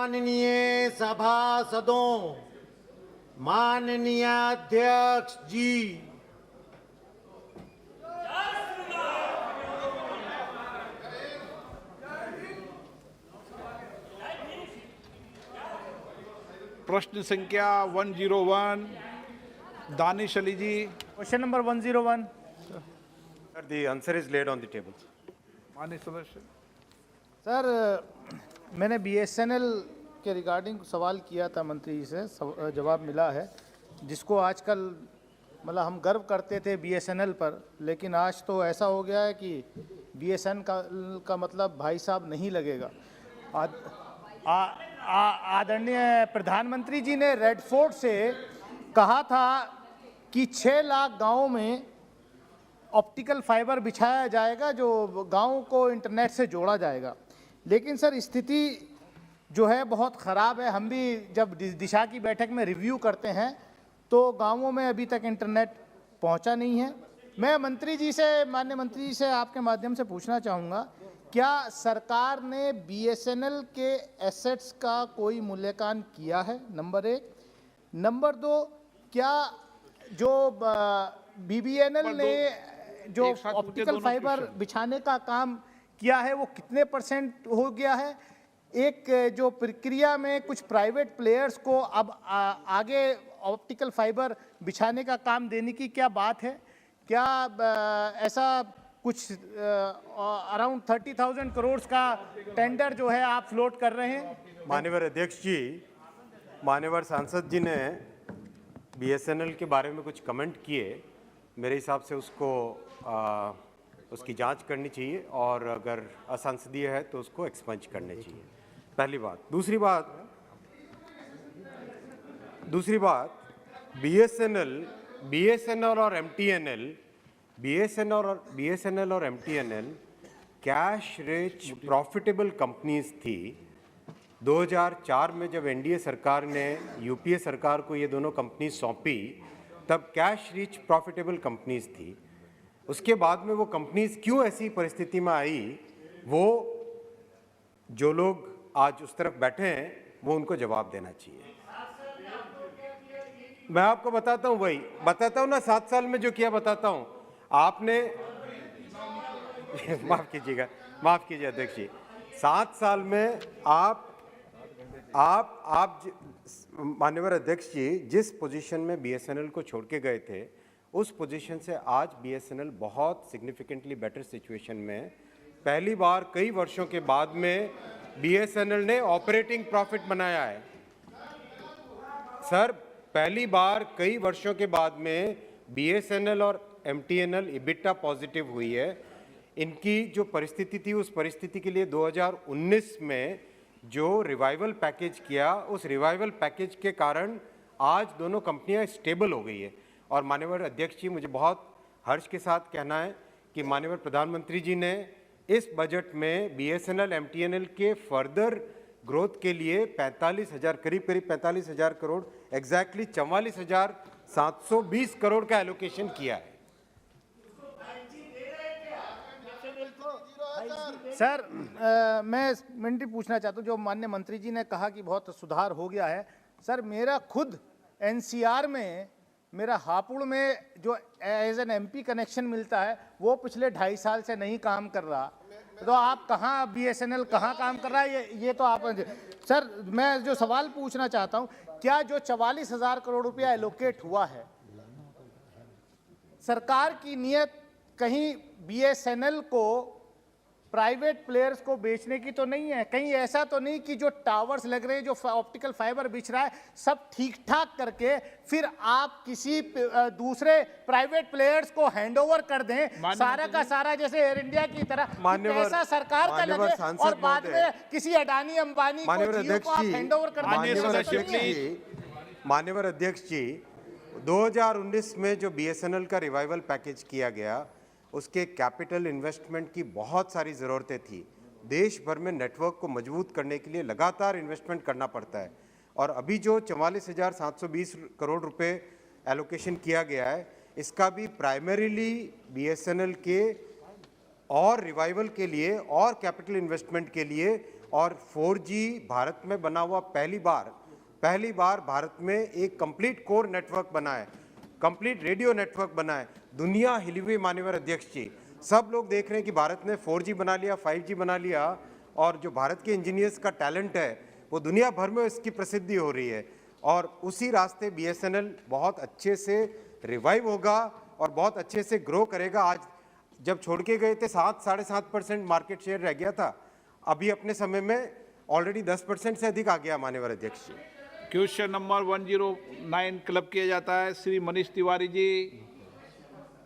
माननीय सभासदों, माननीय अध्यक्ष जी, प्रश्न संख्या 101 Danish Ali ji. Question number 101। Sir, the answer is laid on the table. माननीय सदस्य। सर, मैंने बीएसएनएल के रिगार्डिंग सवाल किया था मंत्री जी से, जवाब मिला है, जिसको आजकल मतलब हम गर्व करते थे बीएसएनएल पर, लेकिन आज तो ऐसा हो गया है कि बीएसएनएल का मतलब भाई साहब नहीं लगेगा। आदरणीय प्रधानमंत्री जी ने रेड फोर्ट से कहा था कि 6 लाख गांवों में ऑप्टिकल फाइबर बिछाया जाएगा, जो गांव को इंटरनेट से जोड़ा जाएगा। लेकिन सर, स्थिति जो है बहुत ख़राब है। हम भी जब दिशा की बैठक में रिव्यू करते हैं तो गांवों में अभी तक इंटरनेट पहुंचा नहीं है। मैं मंत्री जी से, माननीय मंत्री जी से आपके माध्यम से पूछना चाहूँगा, क्या सरकार ने बीएसएनएल के एसेट्स का कोई मूल्यांकन किया है? नंबर 1। नंबर 2, क्या जो बीबीएनएल ने जो ऑप्टिकल फाइबर बिछाने का काम किया है वो कितने % हो गया है? एक जो प्रक्रिया में कुछ प्राइवेट प्लेयर्स को अब आगे ऑप्टिकल फाइबर बिछाने का काम देने की क्या बात है? क्या ऐसा कुछ अराउंड 30,000 करोड़ का टेंडर जो है आप फ्लोट कर रहे हैं? माननीय अध्यक्ष जी, माननीय सांसद जी ने बीएसएनएल के बारे में कुछ कमेंट किए। मेरे हिसाब से उसकी जांच करनी चाहिए और अगर असंसदीय है तो उसको एक्सपंज करने चाहिए, पहली बात। दूसरी बात, बीएसएनएल और MTNL cash rich profitable companies थी। 2004 में जब एनडीए सरकार ने यूपीए सरकार को ये दोनों कंपनी सौंपी, तब कैश रिच प्रॉफिटेबल कंपनीज थी। उसके बाद में वो कंपनीज क्यों ऐसी परिस्थिति में आई, वो जो लोग आज उस तरफ बैठे हैं वो उनको जवाब देना चाहिए। मैं आपको बताता हूँ, वही बताता हूँ ना, 7 साल में जो किया बताता हूँ। आपने माफ कीजिए अध्यक्ष जी, 7 साल में आप माननीय अध्यक्ष जी जिस पोजीशन में बीएसएनएल को छोड़ के गए थे, उस पोजीशन से आज बीएसएनएल बहुत सिग्निफिकेंटली बेटर सिचुएशन में है। पहली बार कई वर्षों के बाद में बीएसएनएल ने ऑपरेटिंग प्रॉफिट बनाया है। सर, पहली बार कई वर्षों के बाद में बीएसएनएल और एमटीएनएल इबिटा पॉजिटिव हुई है। इनकी जो परिस्थिति थी, उस परिस्थिति के लिए 2019 में जो रिवाइवल पैकेज किया, उस रिवाइवल पैकेज के कारण आज दोनों कंपनियां स्टेबल हो गई है। और माननीय अध्यक्ष जी, मुझे बहुत हर्ष के साथ कहना है कि माननीय प्रधानमंत्री जी ने इस बजट में बीएसएनएल एमटीएनएल के फर्दर ग्रोथ के लिए 45,000 करीब 45,000 करोड़, एग्जैक्टली 44,720 करोड़ का एलोकेशन किया है। सर, मैं मंत्री पूछना चाहता हूँ, जो माननीय मंत्री जी ने कहा कि बहुत सुधार हो गया है। सर, मेरा खुद एनसीआर में, मेरा हापुड़ में जो एज एन एमपी कनेक्शन मिलता है, वो पिछले 2.5 साल से नहीं काम कर रहा। तो आप कहाँ, बीएसएनएल कहाँ काम कर रहा है, ये तो आप। सर, मैं जो सवाल पूछना चाहता हूँ, क्या जो 44,000 करोड़ रुपया एलोकेट हुआ है, सरकार की नीयत कहीं बीएसएनएल को प्राइवेट प्लेयर्स को बेचने की तो नहीं है? कहीं ऐसा तो नहीं कि जो टावर्स लग रहे हैं, जो ऑप्टिकल फाइबर बिछ रहा है, सब ठीक ठाक करके फिर आप किसी दूसरे प्राइवेट प्लेयर्स को हैंडओवर कर दें, सारा का सारा, जैसे एयर इंडिया की तरह पैसा सरकार का लगे और बाद में किसी अडानी अंबानी को आप हैंडओवर कर दें? माननीय अध्यक्ष जी, 2019 में जो बीएसएनएल का रिवाइवल पैकेज किया गया, उसके कैपिटल इन्वेस्टमेंट की बहुत सारी ज़रूरतें थी। देश भर में नेटवर्क को मजबूत करने के लिए लगातार इन्वेस्टमेंट करना पड़ता है। और अभी जो 44,720 करोड़ रुपए एलोकेशन किया गया है, इसका भी प्राइमरीली बीएसएनएल के और रिवाइवल के लिए और कैपिटल इन्वेस्टमेंट के लिए और 4G भारत में बना हुआ पहली बार भारत में एक कंप्लीट कोर नेटवर्क बना है, कंप्लीट रेडियो नेटवर्क बना है। दुनिया हिली हुई माननीय अध्यक्ष जी, सब लोग देख रहे हैं कि भारत ने 4G बना लिया, 5G बना लिया, और जो भारत के इंजीनियर्स का टैलेंट है वो दुनिया भर में इसकी प्रसिद्धि हो रही है। और उसी रास्ते BSNL बहुत अच्छे से रिवाइव होगा और बहुत अच्छे से ग्रो करेगा। आज जब छोड़ के गए थे 7-7.5% मार्केट शेयर रह गया था, अभी अपने समय में ऑलरेडी 10% से अधिक आ गया माननीय अध्यक्ष जी। क्वेश्चन नंबर 109 क्लब किया जाता है। श्री मनीष तिवारी जी,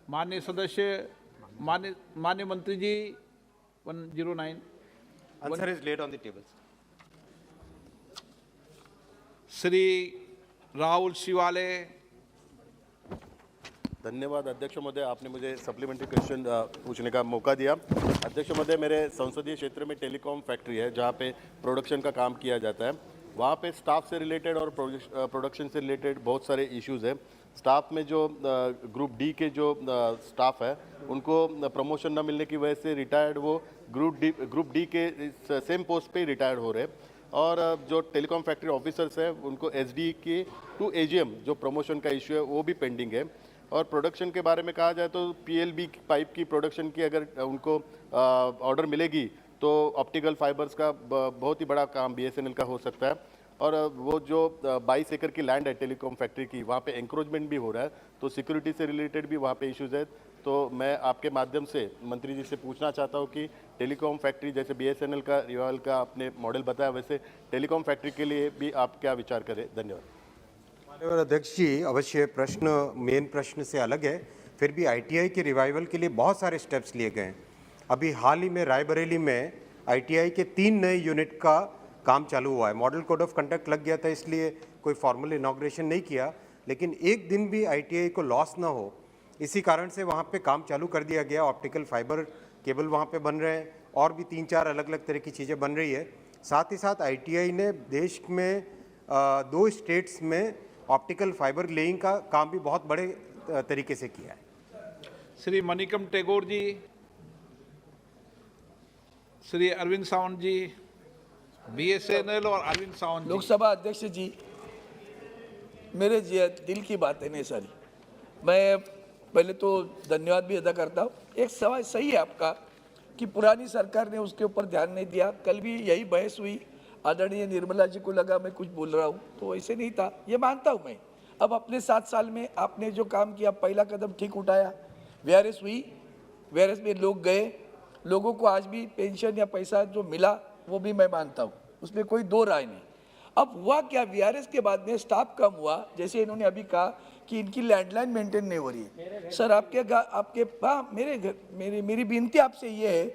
माननीय सदस्य, माननीय मंत्री जी। 109 answer is laid on the table. Shri Rahul Shivale. धन्यवाद अध्यक्ष महोदय, आपने मुझे सप्लीमेंट्री क्वेश्चन पूछने का मौका दिया। अध्यक्ष महोदय, मेरे संसदीय क्षेत्र में टेलीकॉम फैक्ट्री है जहाँ पे प्रोडक्शन का काम किया जाता है। वहाँ पे स्टाफ से रिलेटेड और प्रोडक्शन से रिलेटेड बहुत सारे इश्यूज हैं। स्टाफ में जो ग्रुप डी के जो स्टाफ है उनको प्रमोशन न मिलने की वजह से रिटायर्ड वो ग्रुप डी के सेम पोस्ट पे रिटायर्ड हो रहे हैं। और जो टेलीकॉम फैक्ट्री ऑफिसर्स हैं उनको SD के टू AGM जो प्रमोशन का इशू है वो भी पेंडिंग है। और प्रोडक्शन के बारे में कहा जाए तो PLB पाइप की प्रोडक्शन की अगर उनको ऑर्डर मिलेगी तो ऑप्टिकल फाइबर्स का बहुत ही बड़ा काम BSNL का हो सकता है। और वो जो 22 एकड़ की लैंड है टेलीकॉम फैक्ट्री की, वहाँ पे एंक्रोचमेंट भी हो रहा है, तो सिक्योरिटी से रिलेटेड भी वहाँ पे इश्यूज है। तो मैं आपके माध्यम से मंत्री जी से पूछना चाहता हूँ कि टेलीकॉम फैक्ट्री जैसे BSNL का रिवाइवल का आपने मॉडल बताया, वैसे टेलीकॉम फैक्ट्री के लिए भी आप क्या विचार करें? धन्यवाद। माननीय अध्यक्ष जी, अवश्य प्रश्न मेन प्रश्न से अलग है, फिर भी ITI के रिवाइवल के लिए बहुत सारे स्टेप्स लिए गए हैं। अभी हाल ही में रायबरेली में ITI के 3 नए यूनिट का काम चालू हुआ है। मॉडल कोड ऑफ कंडक्ट लग गया था, इसलिए कोई फॉर्मल इनॉग्रेशन नहीं किया, लेकिन एक दिन भी ITI को लॉस ना हो इसी कारण से वहाँ पे काम चालू कर दिया गया। ऑप्टिकल फाइबर केबल वहाँ पे बन रहे हैं और भी 3-4 अलग अलग तरह की चीज़ें बन रही है। साथ ही साथ ITI ने देश में 2 स्टेट्स में ऑप्टिकल फाइबर लेइंग का काम भी बहुत बड़े तरीके से किया है। श्री मणिकम टेगोर जी, श्री अरविंद सावंत जी, BSNL और अरविंद सावंत जी। लोकसभा अध्यक्ष जी, मेरे दिल की बात है नहीं सारी। मैं पहले तो धन्यवाद भी अदा करता हूँ। एक सवाल सही है आपका कि पुरानी सरकार ने उसके ऊपर ध्यान नहीं दिया। कल भी यही बहस हुई, आदरणीय निर्मला जी को लगा मैं कुछ बोल रहा हूँ, तो ऐसे नहीं था, ये मानता हूँ मैं। अब अपने 7 साल में आपने जो काम किया, पहला कदम ठीक उठाया, VRS हुई, VRS में लोग गए, लोगों को आज भी पेंशन या पैसा जो मिला वो भी मैं मानता हूँ, उसमें कोई दो राय नहीं। अब हुआ क्या, VRS के बाद में स्टाफ कम हुआ, जैसे इन्होंने अभी कहा कि इनकी लैंडलाइन मेंटेन नहीं हो रही है। सर मेरी विनती आपसे ये है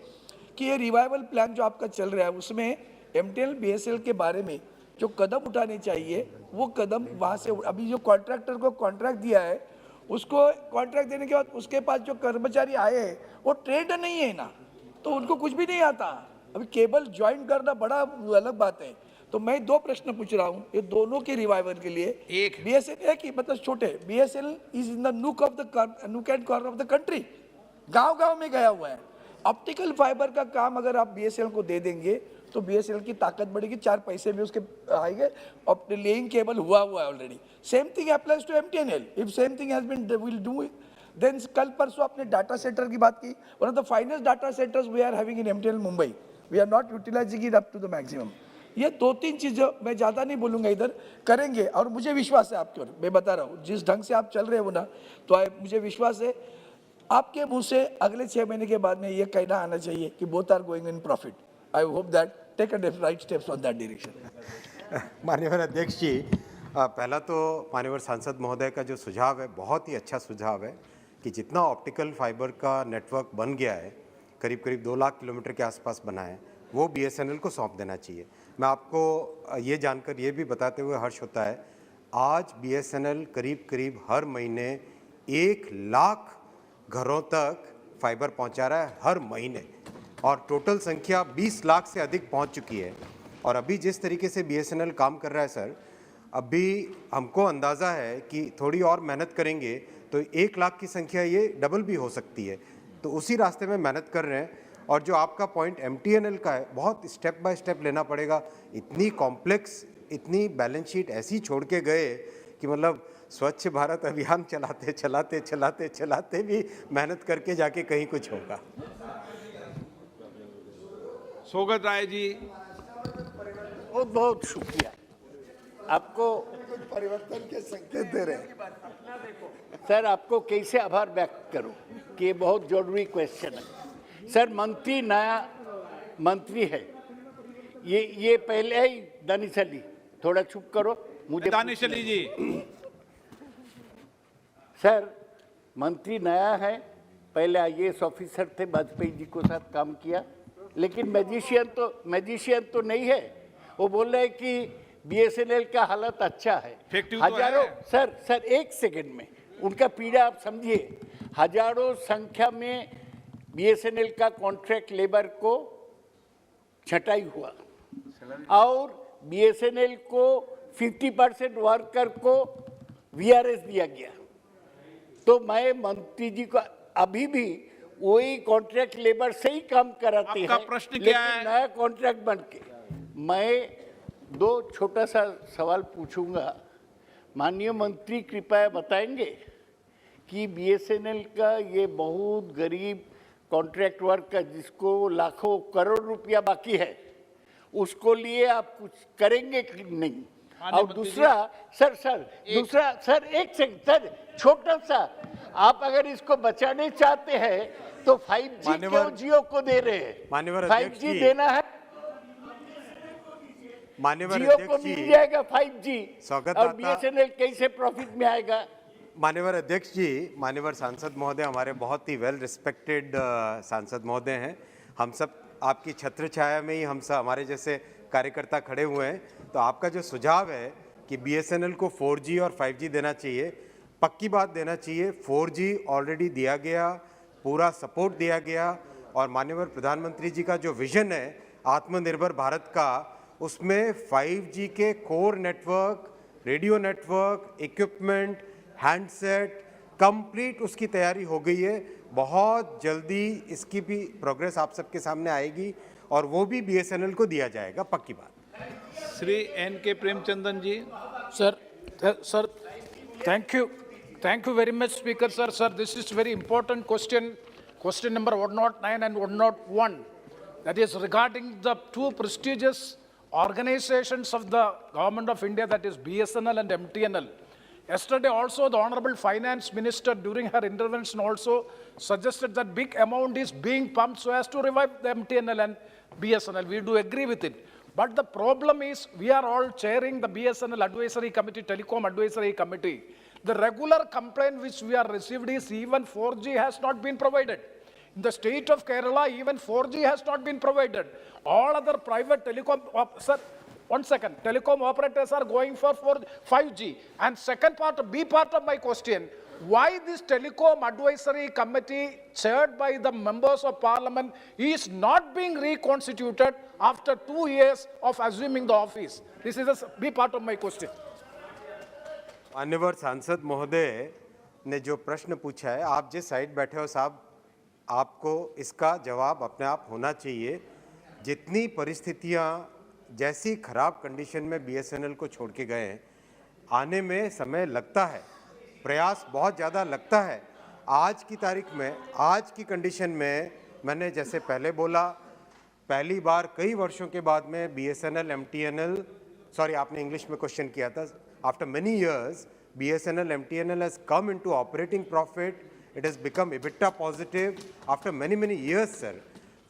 कि ये रिवाइवल प्लान जो आपका चल रहा है उसमें MTNL BSNL के बारे में जो कदम उठाने चाहिए वो कदम वहाँ से, अभी जो कॉन्ट्रैक्टर को कॉन्ट्रैक्ट दिया है उसको कॉन्ट्रैक्ट देने के बाद उसके पास जो कर्मचारी आए हैं वो ट्रेंड नहीं है ना, तो उनको कुछ भी नहीं आता। अभी केबल ज्वाइन करना बड़ा अलग बात है। तो मैं 2 प्रश्न पूछ रहा हूँ, ये दोनों के रिवाइवल के लिए। एक BSNL एक ही मतलब छोटे, BSNL is in the nook and corner of the country, गांव-गांव में गया हुआ है। ऑप्टिकल फाइबर का काम अगर आप BSNL को दे देंगे तो BSNL की ताकत बढ़ेगी, 4 पैसे में उसके आएंगे। लेइंग केबल हुआ है already. Same thing applies to MTNL। If same thing has been will do then. कल परसों आपने डाटा सेंटर की बात की, one of the finest data centers we are having in MTNL Mumbai, we are not utilising it up to the maximum. ये 2-3 चीज़ें मैं ज़्यादा नहीं बोलूँगा इधर, करेंगे। और मुझे विश्वास है आपके ऊपर, मैं बता रहा हूँ जिस ढंग से आप चल रहे हो ना, तो मुझे विश्वास है आपके मुंह से अगले 6 महीने के बाद में ये कहना आना चाहिए कि both are going in profit. I hope that take a right steps on that direction. माननीय अध्यक्ष जी, पहला तो माननीय सांसद महोदय का जो सुझाव है बहुत ही अच्छा सुझाव है कि जितना ऑप्टिकल फाइबर का नेटवर्क बन गया है, करीब करीब 2 लाख किलोमीटर के आसपास बना है, वो BSNL को सौंप देना चाहिए। मैं आपको ये जानकर ये भी बताते हुए हर्ष होता है, आज BSNL करीब करीब हर महीने 1 लाख घरों तक फाइबर पहुंचा रहा है हर महीने, और टोटल संख्या 20 लाख से अधिक पहुंच चुकी है। और अभी जिस तरीके से BSNL काम कर रहा है सर, अभी हमको अंदाज़ा है कि थोड़ी और मेहनत करेंगे तो 1 लाख की संख्या ये डबल भी हो सकती है। तो उसी रास्ते में मेहनत कर रहे हैं। और जो आपका पॉइंट MTNL का है, बहुत स्टेप बाय स्टेप लेना पड़ेगा। इतनी कॉम्प्लेक्स, इतनी बैलेंस शीट ऐसी छोड़ के गए कि मतलब स्वच्छ भारत अभियान चलाते चलाते चलाते चलाते भी मेहनत करके जाके कहीं कुछ होगा। सोगत राय जी। बहुत बहुत शुक्रिया आपको, परिवर्तन के संकेत दे रहे हैं सर। आपको कैसे आभार व्यक्त करूं कि ये बहुत जरूरी क्वेश्चन है सर। मंत्री नया मंत्री है, ये पहले ही दानिशली, थोड़ा चुप करो मुझे। दानिशली जी। सर मंत्री नया है, पहले IAS ऑफिसर थे, वाजपेयी जी को साथ काम किया, लेकिन मैजिशियन तो नहीं है। वो बोल रहे हैं कि BSNL का हालत अच्छा है। हजारों सर एक सेकंड में उनका पीड़ा आप समझिए। हजारों संख्या में BSNL का कॉन्ट्रैक्ट लेबर को छटाई हुआ और BSNL को 50% वर्कर को VRS दिया गया। तो मैं मंत्री जी को अभी भी वही कॉन्ट्रैक्ट लेबर से ही काम कराते हैं। आपका प्रश्न क्या है? नया कॉन्ट्रैक्ट बन के मैं दो छोटा सा सवाल पूछूंगा। माननीय मंत्री कृपया बताएंगे कि BSNL का ये बहुत गरीब कॉन्ट्रैक्ट वर्कर जिसको लाखों करोड़ रुपया बाकी है, उसको लिए आप कुछ करेंगे कि नहीं? और दूसरा सर एक सेकंड सर, छोटा सा, आप अगर इसको बचाने चाहते हैं तो 5G क्यों जियो को दे रहे हैं? 5G देना है, जियो को मिल जाएगा 5G और BSNL कैसे प्रॉफिट में आएगा? मान्यवर अध्यक्ष जी, मान्यवर सांसद महोदय, हमारे बहुत ही वेल रिस्पेक्टेड सांसद महोदय हैं। हम सब आपकी छत्र छाया में ही हम सब, हमारे जैसे कार्यकर्ता खड़े हुए हैं। तो आपका जो सुझाव है कि BSNL को 4G और 5G देना चाहिए, पक्की बात देना चाहिए। 4G ऑलरेडी दिया गया, पूरा सपोर्ट दिया गया, और माननीय प्रधानमंत्री जी का जो विजन है आत्मनिर्भर भारत का, उसमें 5G के core network, radio network, equipment, handset complete उसकी तैयारी हो गई है। बहुत जल्दी इसकी भी प्रोग्रेस आप सबके सामने आएगी और वो भी BSNL को दिया जाएगा, पक्की बात। Shri N.K. Premachandran ji. Sir, thank you very much, Speaker, sir. Sir, this is very important question number 109 and 101. That is regarding the two prestigious organizations of the Government of India, that is BSNL and MTNL. Yesterday also, the Honorable Finance Minister, during her intervention, also suggested that big amount is being pumped so as to revive the MTNL and BSNL. We do agree with it. But the problem is, we are all chairing the BSNL Advisory Committee, Telecom Advisory Committee. The regular complaint which we are received is even 4G has not been provided. In the state of Kerala, even 4G has not been provided. All other private telecom, telecom operators are going for 5G. And second part, B part of my question, why this Telecom Advisory Committee chaired by the members of Parliament is not being reconstituted after 2 years of assuming the office? This is a B part of my question. मान्यवर सांसद महोदय ने जो प्रश्न पूछा है, आप जिस साइड बैठे हो साहब, आपको इसका जवाब अपने आप होना चाहिए। जितनी परिस्थितियां जैसी खराब कंडीशन में BSNL को छोड़ के गए हैं, आने में समय लगता है, प्रयास बहुत ज़्यादा लगता है। आज की तारीख में, आज की कंडीशन में, मैंने जैसे पहले बोला, पहली बार कई वर्षों के बाद में BSNL MTNL, सॉरी आपने इंग्लिश में क्वेश्चन किया था, after many years BSNL MTNL has come into operating profit. It has become EBITDA positive after many years, sir.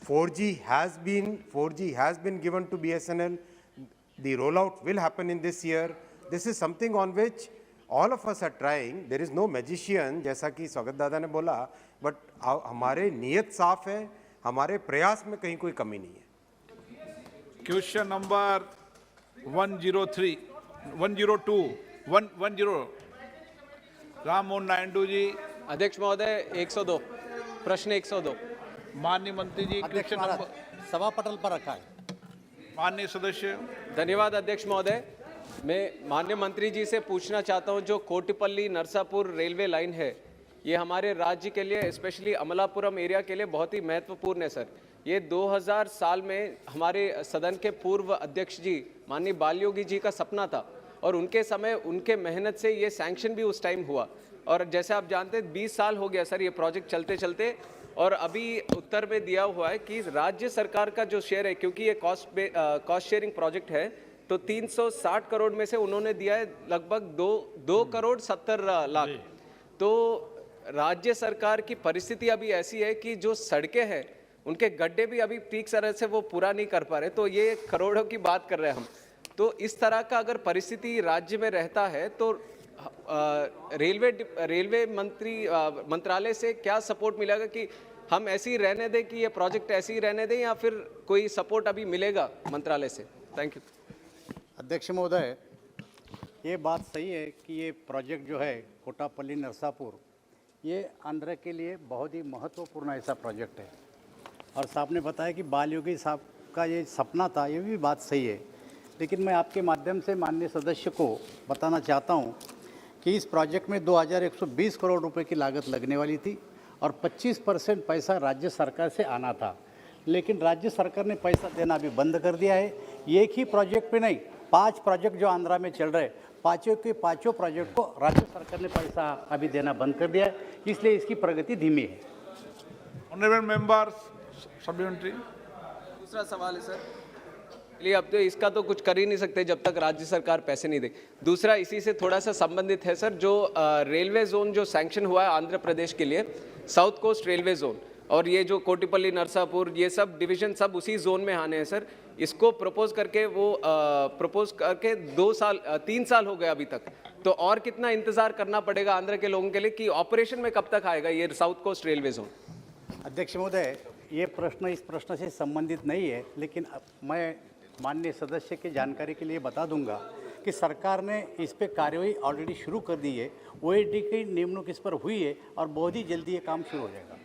4G has been given to BSNL. The rollout will happen in this year. This is something on which all of us are trying. There is no magician, जैसा कि स्वागत दादा ने बोला, but हमारे नियत साफ है, हमारे प्रयास में कहीं कोई कमी नहीं है। Question number 103, 102, Ram Mohan Naidu ji. अध्यक्ष महोदय 102, प्रश्न 102। माननीय मंत्री जी, क्वेश्चन नंबर सभा पटल पर रखा है। माननीय सदस्य। धन्यवाद अध्यक्ष महोदय। मैं माननीय मंत्री जी से पूछना चाहता हूं, जो कोटिपल्ली नरसापुर रेलवे लाइन है, ये हमारे राज्य के लिए, स्पेशली अमलापुरम एरिया के लिए बहुत ही महत्वपूर्ण है सर। ये 2000 साल में हमारे सदन के पूर्व अध्यक्ष जी माननीय बालयोगी जी का सपना था, और उनके समय उनके मेहनत से ये सैंक्शन भी उस टाइम हुआ। और जैसे आप जानते हैं 20 साल हो गया सर ये प्रोजेक्ट चलते चलते, और अभी उत्तर में दिया हुआ है कि राज्य सरकार का जो शेयर है, क्योंकि ये कॉस्ट शेयरिंग प्रोजेक्ट है, तो 360 करोड़ में से उन्होंने दिया है लगभग 2 करोड़ 70 लाख। तो राज्य सरकार की परिस्थिति अभी ऐसी है कि जो सड़कें हैं उनके गड्ढे भी अभी ठीक तरह से वो पूरा नहीं कर पा रहे, तो ये करोड़ों की बात कर रहे हैं हम। तो इस तरह का अगर परिस्थिति राज्य में रहता है तो रेलवे मंत्रालय से क्या सपोर्ट मिलेगा कि हम ऐसे ही रहने दें, कि ये प्रोजेक्ट ऐसे ही रहने दें, या फिर कोई सपोर्ट अभी मिलेगा मंत्रालय से? Thank you. अध्यक्ष महोदय, ये बात सही है कि ये प्रोजेक्ट जो है कोटापल्ली नरसापुर, ये आंध्र के लिए बहुत ही महत्वपूर्ण ऐसा प्रोजेक्ट है। और साहब ने बताया कि बालयोगी साहब का ये सपना था, ये भी बात सही है। लेकिन मैं आपके माध्यम से माननीय सदस्य को बताना चाहता हूँ कि इस प्रोजेक्ट में 2120 करोड़ रुपए की लागत लगने वाली थी और 25% पैसा राज्य सरकार से आना था, लेकिन राज्य सरकार ने पैसा देना अभी बंद कर दिया है। एक ही प्रोजेक्ट पे नहीं, 5 प्रोजेक्ट जो आंध्रा में चल रहे, पाँचों के पाँचों प्रोजेक्ट को राज्य सरकार ने पैसा अभी देना बंद कर दिया है, इसलिए इसकी प्रगति धीमी है। Honourable members supplementary. दूसरा सवाल है सर, चलिए अब तो इसका तो कुछ कर ही नहीं सकते जब तक राज्य सरकार पैसे नहीं दे। दूसरा इसी से थोड़ा सा संबंधित है सर, जो रेलवे जोन जो सैंक्शन हुआ है आंध्र प्रदेश के लिए, साउथ कोस्ट रेलवे जोन, और ये जो कोटिपल्ली नरसापुर, ये सब डिवीजन सब उसी जोन में आने हैं सर। इसको प्रपोज करके 3 साल हो गए अभी तक, तो और कितना इंतजार करना पड़ेगा आंध्र के लोगों के लिए कि ऑपरेशन में कब तक आएगा ये साउथ कोस्ट रेलवे जोन? अध्यक्ष महोदय, ये प्रश्न इस प्रश्न से संबंधित नहीं है, लेकिन मैं माननीय सदस्य की जानकारी के लिए बता दूंगा कि सरकार ने इस पे कार्यवाही ऑलरेडी शुरू कर दी है। ओएडी की नियुक्ति इस पर हुई है और बहुत ही जल्दी ये काम शुरू हो जाएगा।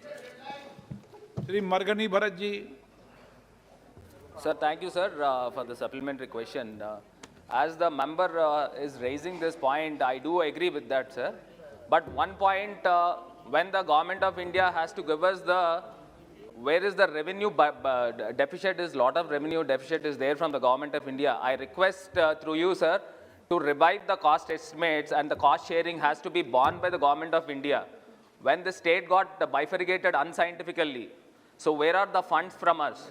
Shri मरगनी Bharat ji. Sir, thank you, sir, for the supplementary question. As the member is raising this point, I do agree with that, sir. But one point, when the government of India has to give us where is the revenue deficit, is lot of revenue deficit is there from the government of India. I request through you, sir, to revive the cost estimates, and the cost sharing has to be borne by the government of India. When the state got bifurcated unscientifically, so where are the funds from us?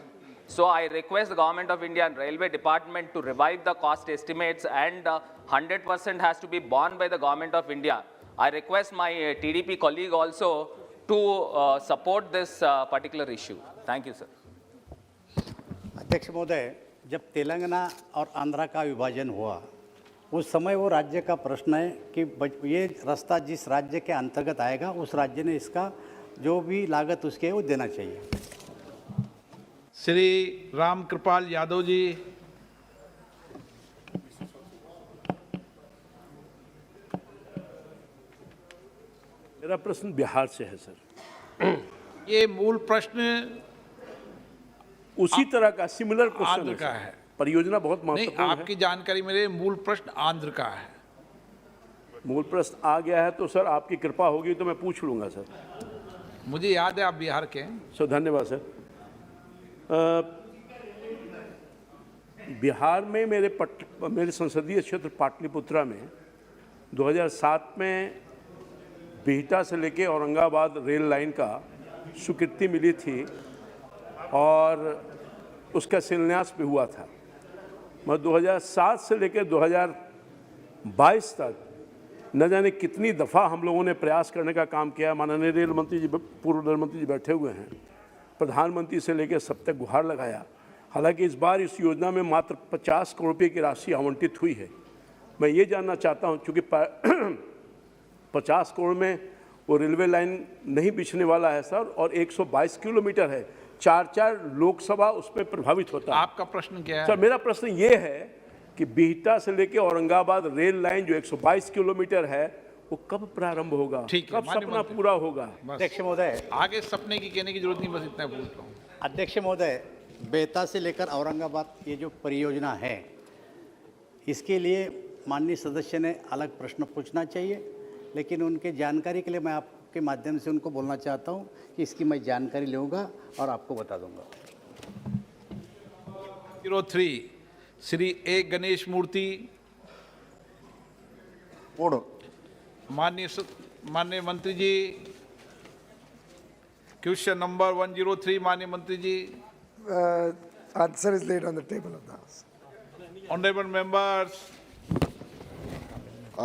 So I request the government of India and railway department to revive the cost estimates, and 100% has to be borne by the government of India. I request my TDP colleague also to support this particular issue. Thank you, sir. अध्यक्ष महोदय, जब तेलंगाना और आंध्रा का विभाजन हुआ उस समय वो राज्य का प्रश्न है कि ये रास्ता जिस राज्य के अंतर्गत आएगा उस राज्य ने इसका जो भी लागत उसके है वो देना चाहिए। श्री राम कृपाल यादव जी। मेरा प्रश्न बिहार से है सर। ये मूल प्रश्न उसी तरह का सिमिलर क्वेश्चन आंध्र का है। परियोजना बहुत नहीं, महत्वपूर्ण है। आपकी जानकारी मेरे मूल प्रश्न आंध्र का है। मूल प्रश्न आ गया है तो सर आपकी कृपा होगी तो मैं पूछ लूंगा सर। मुझे याद है आप बिहार के हैं। सर धन्यवाद सर। बिहार में मेरे संसदीय क्षेत्र पाटलिपुत्रा में 2007 में बिहटा से लेके औरंगाबाद रेल लाइन का स्वीकृति मिली थी और उसका शिलान्यास भी हुआ था। मगर 2007 से लेकर 2022 तक न जाने कितनी दफ़ा हम लोगों ने प्रयास करने का काम किया। माननीय रेल मंत्री जी, पूर्व रेल मंत्री जी बैठे हुए हैं, प्रधानमंत्री से लेकर सब तक गुहार लगाया। हालांकि इस बार इस योजना में मात्र 50 करोड़ रुपये की राशि आवंटित हुई है। मैं ये जानना चाहता हूँ, चूँकि 50 करोड़ में वो रेलवे लाइन नहीं बिछने वाला है सर, और 122 किलोमीटर है, 4 लोकसभा उसमें प्रभावित होता है। आपका प्रश्न क्या है? सर मेरा प्रश्न ये है कि बिहटा से लेकर औरंगाबाद रेल लाइन जो 122 किलोमीटर है वो कब प्रारंभ होगा, कब सपना पूरा होगा? अध्यक्ष महोदय, आगे सपने की कहने की जरूरत नहीं, बस इतना पूछ रहा हूँ। अध्यक्ष महोदय, बेहता से लेकर औरंगाबाद ये जो परियोजना है इसके लिए माननीय सदस्य ने अलग प्रश्न पूछना चाहिए, लेकिन उनके जानकारी के लिए मैं आपके माध्यम से उनको बोलना चाहता हूँ कि इसकी मैं जानकारी लूँगा और आपको बता दूँगा। 03 श्री ए गणेश मूर्ति। माननीय मंत्री जी, क्वेश्चन नंबर 103 माननीय मंत्री जी। Answer is laid on the table of the House. Honorable members,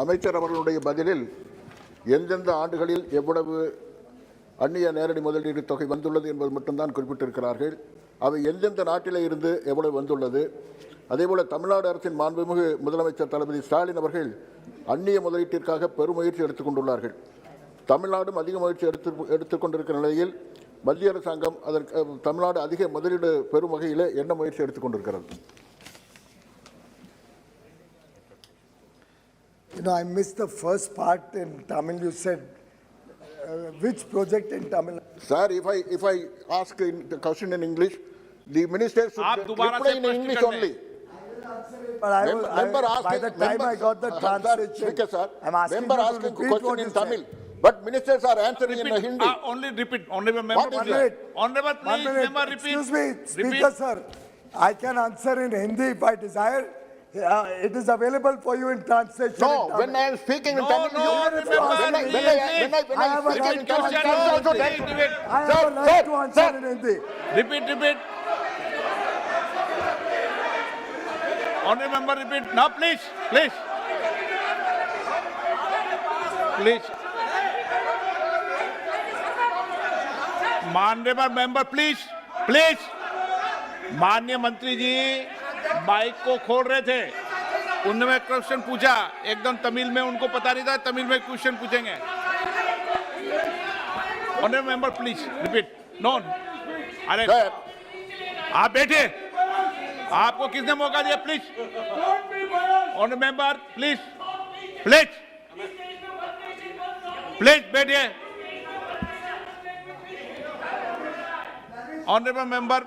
அமைச்சர் அவர்களுடைய பதிலில் எந்தெந்த ஆண்டுகளில் எவ்வளவு அந்நிய நேரடி முதலீடு தொகை வந்துள்ளது என்பது மட்டும்தான் குறிப்பிட்டிருக்கிறார்கள். அவை எந்தெந்த நாட்டிலே இருந்து எவ்வளவு வந்துள்ளது, அதேபோல தமிழ்நாடு அரசின் மாண்புமிகு முதலமைச்சர் தளபதி ஸ்டாலின் அவர்கள் அந்நிய முதலீட்டிற்காக பெருமுயற்சி எடுத்துக்கொண்டுள்ளார்கள். தமிழ்நாடும் அதிக முயற்சி எடுத்துக்கொண்டிருக்கிற நிலையில் மத்திய அரசாங்கம் அதற்கு தமிழ்நாடு அதிக முதலீடு பெறும் வகையில் என்ன முயற்சி எடுத்துக்கொண்டிருக்கிறது? You know, I missed the first part in Tamil. You said which project in Tamil? Sir, if I ask the question in English, the minister should reply in English only. But by the time I got the translation, I'm asking member you to asking repeat question what in you Tamil, said. but ministers are answering in Hindi. only repeat. Honorable member, One please. minute. Honorable, One please, minute. member, repeat. Excuse me, Speaker Repeat. sir. I can answer in Hindi if I desire. It is available for you in translation. No, in Tamil. when I am speaking in No, Tamil, no, you remember, when I I have a speak right in to Tamil, answer you also in tell. Hindi. I have a right to answer in Hindi. Repeat. Honorable member, repeat. Now, please. माननीय member, please. माननीय मंत्री जी mic को खोल रहे थे, उन्होंने question पूछा, एकदम तमिल में, उनको पता नहीं था तमिल में क्वेश्चन पूछेंगे। Honourable member please repeat. No, अरे आप बैठे, आपको किसने मौका दिया? प्लीज ऑनरेबल मेंबर, प्लीज बैठिए। Honourable member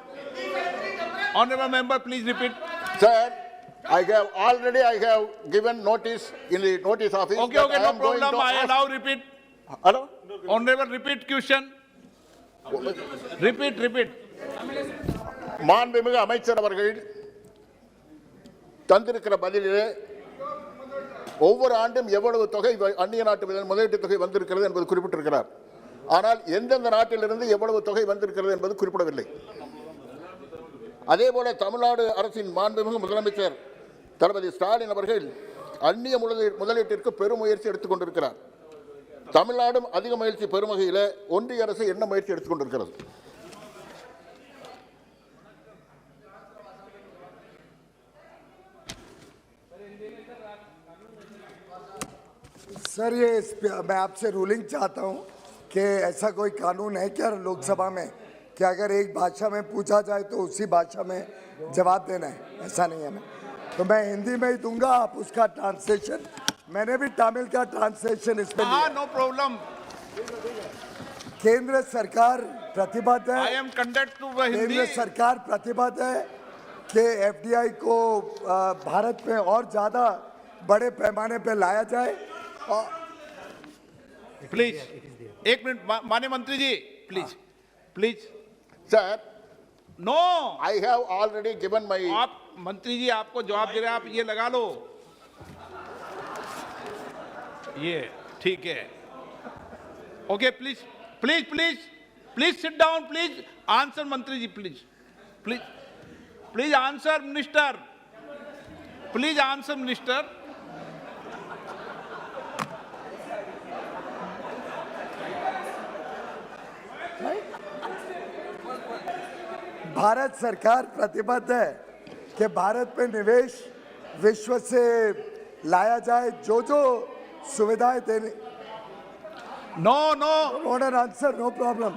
please repeat. Sir, I have given notice in the notice office. Okay, that I no am going problem. to I ask- allow repeat. Hello? Honorable, repeat question. Repeat. மாண்புமிகு அமைச்சர் அவர்கள் தந்திருக்கிற பதிலிலே ஒவ்வொரு ஆண்டும் எவ்வளவு தொகை அந்நிய நாட்டு முதலீட்டு தொகை வந்திருக்கிறது என்பது குறிப்பிட்டிருக்கிறார். ஆனால் எந்தெந்த நாட்டிலிருந்து எவ்வளவு தொகை வந்திருக்கிறது என்பது குறிப்பிடவில்லை. அதேபோல தமிழ்நாடு அரசின் மாண்புமிகு முதலமைச்சர் தளபதி ஸ்டாலின் அவர்கள் அந்நிய முதலீட்டிற்கு பெருமுயற்சி எடுத்துக் கொண்டிருக்கிறார். தமிழ்நாடும் அதிக முயற்சி பெறும் வகையில் ஒன்றிய அரசு என்ன முயற்சி எடுத்துக் கொண்டிருக்கிறது? सर, ये मैं आपसे रूलिंग चाहता हूँ कि ऐसा कोई कानून है क्या लोकसभा में कि अगर एक भाषा में पूछा जाए तो उसी भाषा में जवाब देना है? ऐसा नहीं है ना, तो मैं हिंदी में ही दूंगा, आप उसका ट्रांसलेशन, मैंने भी तमिल का ट्रांसलेशन इसमें लिया। No problem. केंद्र सरकार प्रतिबद्ध है, I am conduct to Hindi. केंद्र सरकार प्रतिबद्ध है कि एफडीआई को भारत में और ज्यादा बड़े पैमाने पे लाया जाए। प्लीज एक मिनट माननीय मंत्री जी, प्लीज। सर, no, I have already given my आप मंत्री जी आपको जवाब दे रहे हैं, आप ये लगा लो, ये ठीक है। Okay, please sit down, please answer मंत्री जी, please answer minister, please answer minister. Bharat सरकार प्रतिबद्ध है कि भारत में निवेश विश्व से लाया जाए, जो सुविधाएं देने। No not an answer, no problem.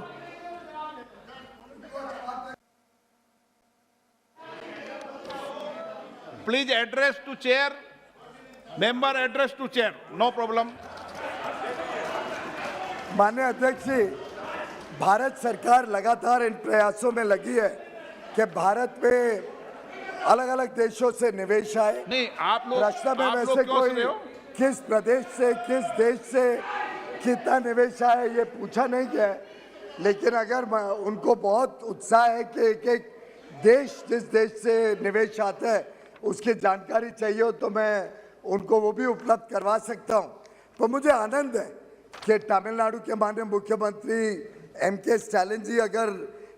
Please address to chair, member address to chair, no problem. माननीय अध्यक्ष जी, भारत सरकार लगातार इन प्रयासों में लगी है कि भारत में अलग अलग देशों से निवेश आए। नहीं, आप लोग प्रश्न में आप लोग वैसे क्यों कोई सुन रहे हो? किस प्रदेश से, किस देश से कितना निवेश आया ये पूछा नहीं गया है, लेकिन अगर उनको बहुत उत्साह है कि एक देश जिस देश से निवेश आता है उसकी जानकारी चाहिए हो तो मैं उनको वो भी उपलब्ध करवा सकता हूँ। तो मुझे आनंद है कि तमिलनाडु के माननीय मुख्यमंत्री M.K. स्टालिन जी अगर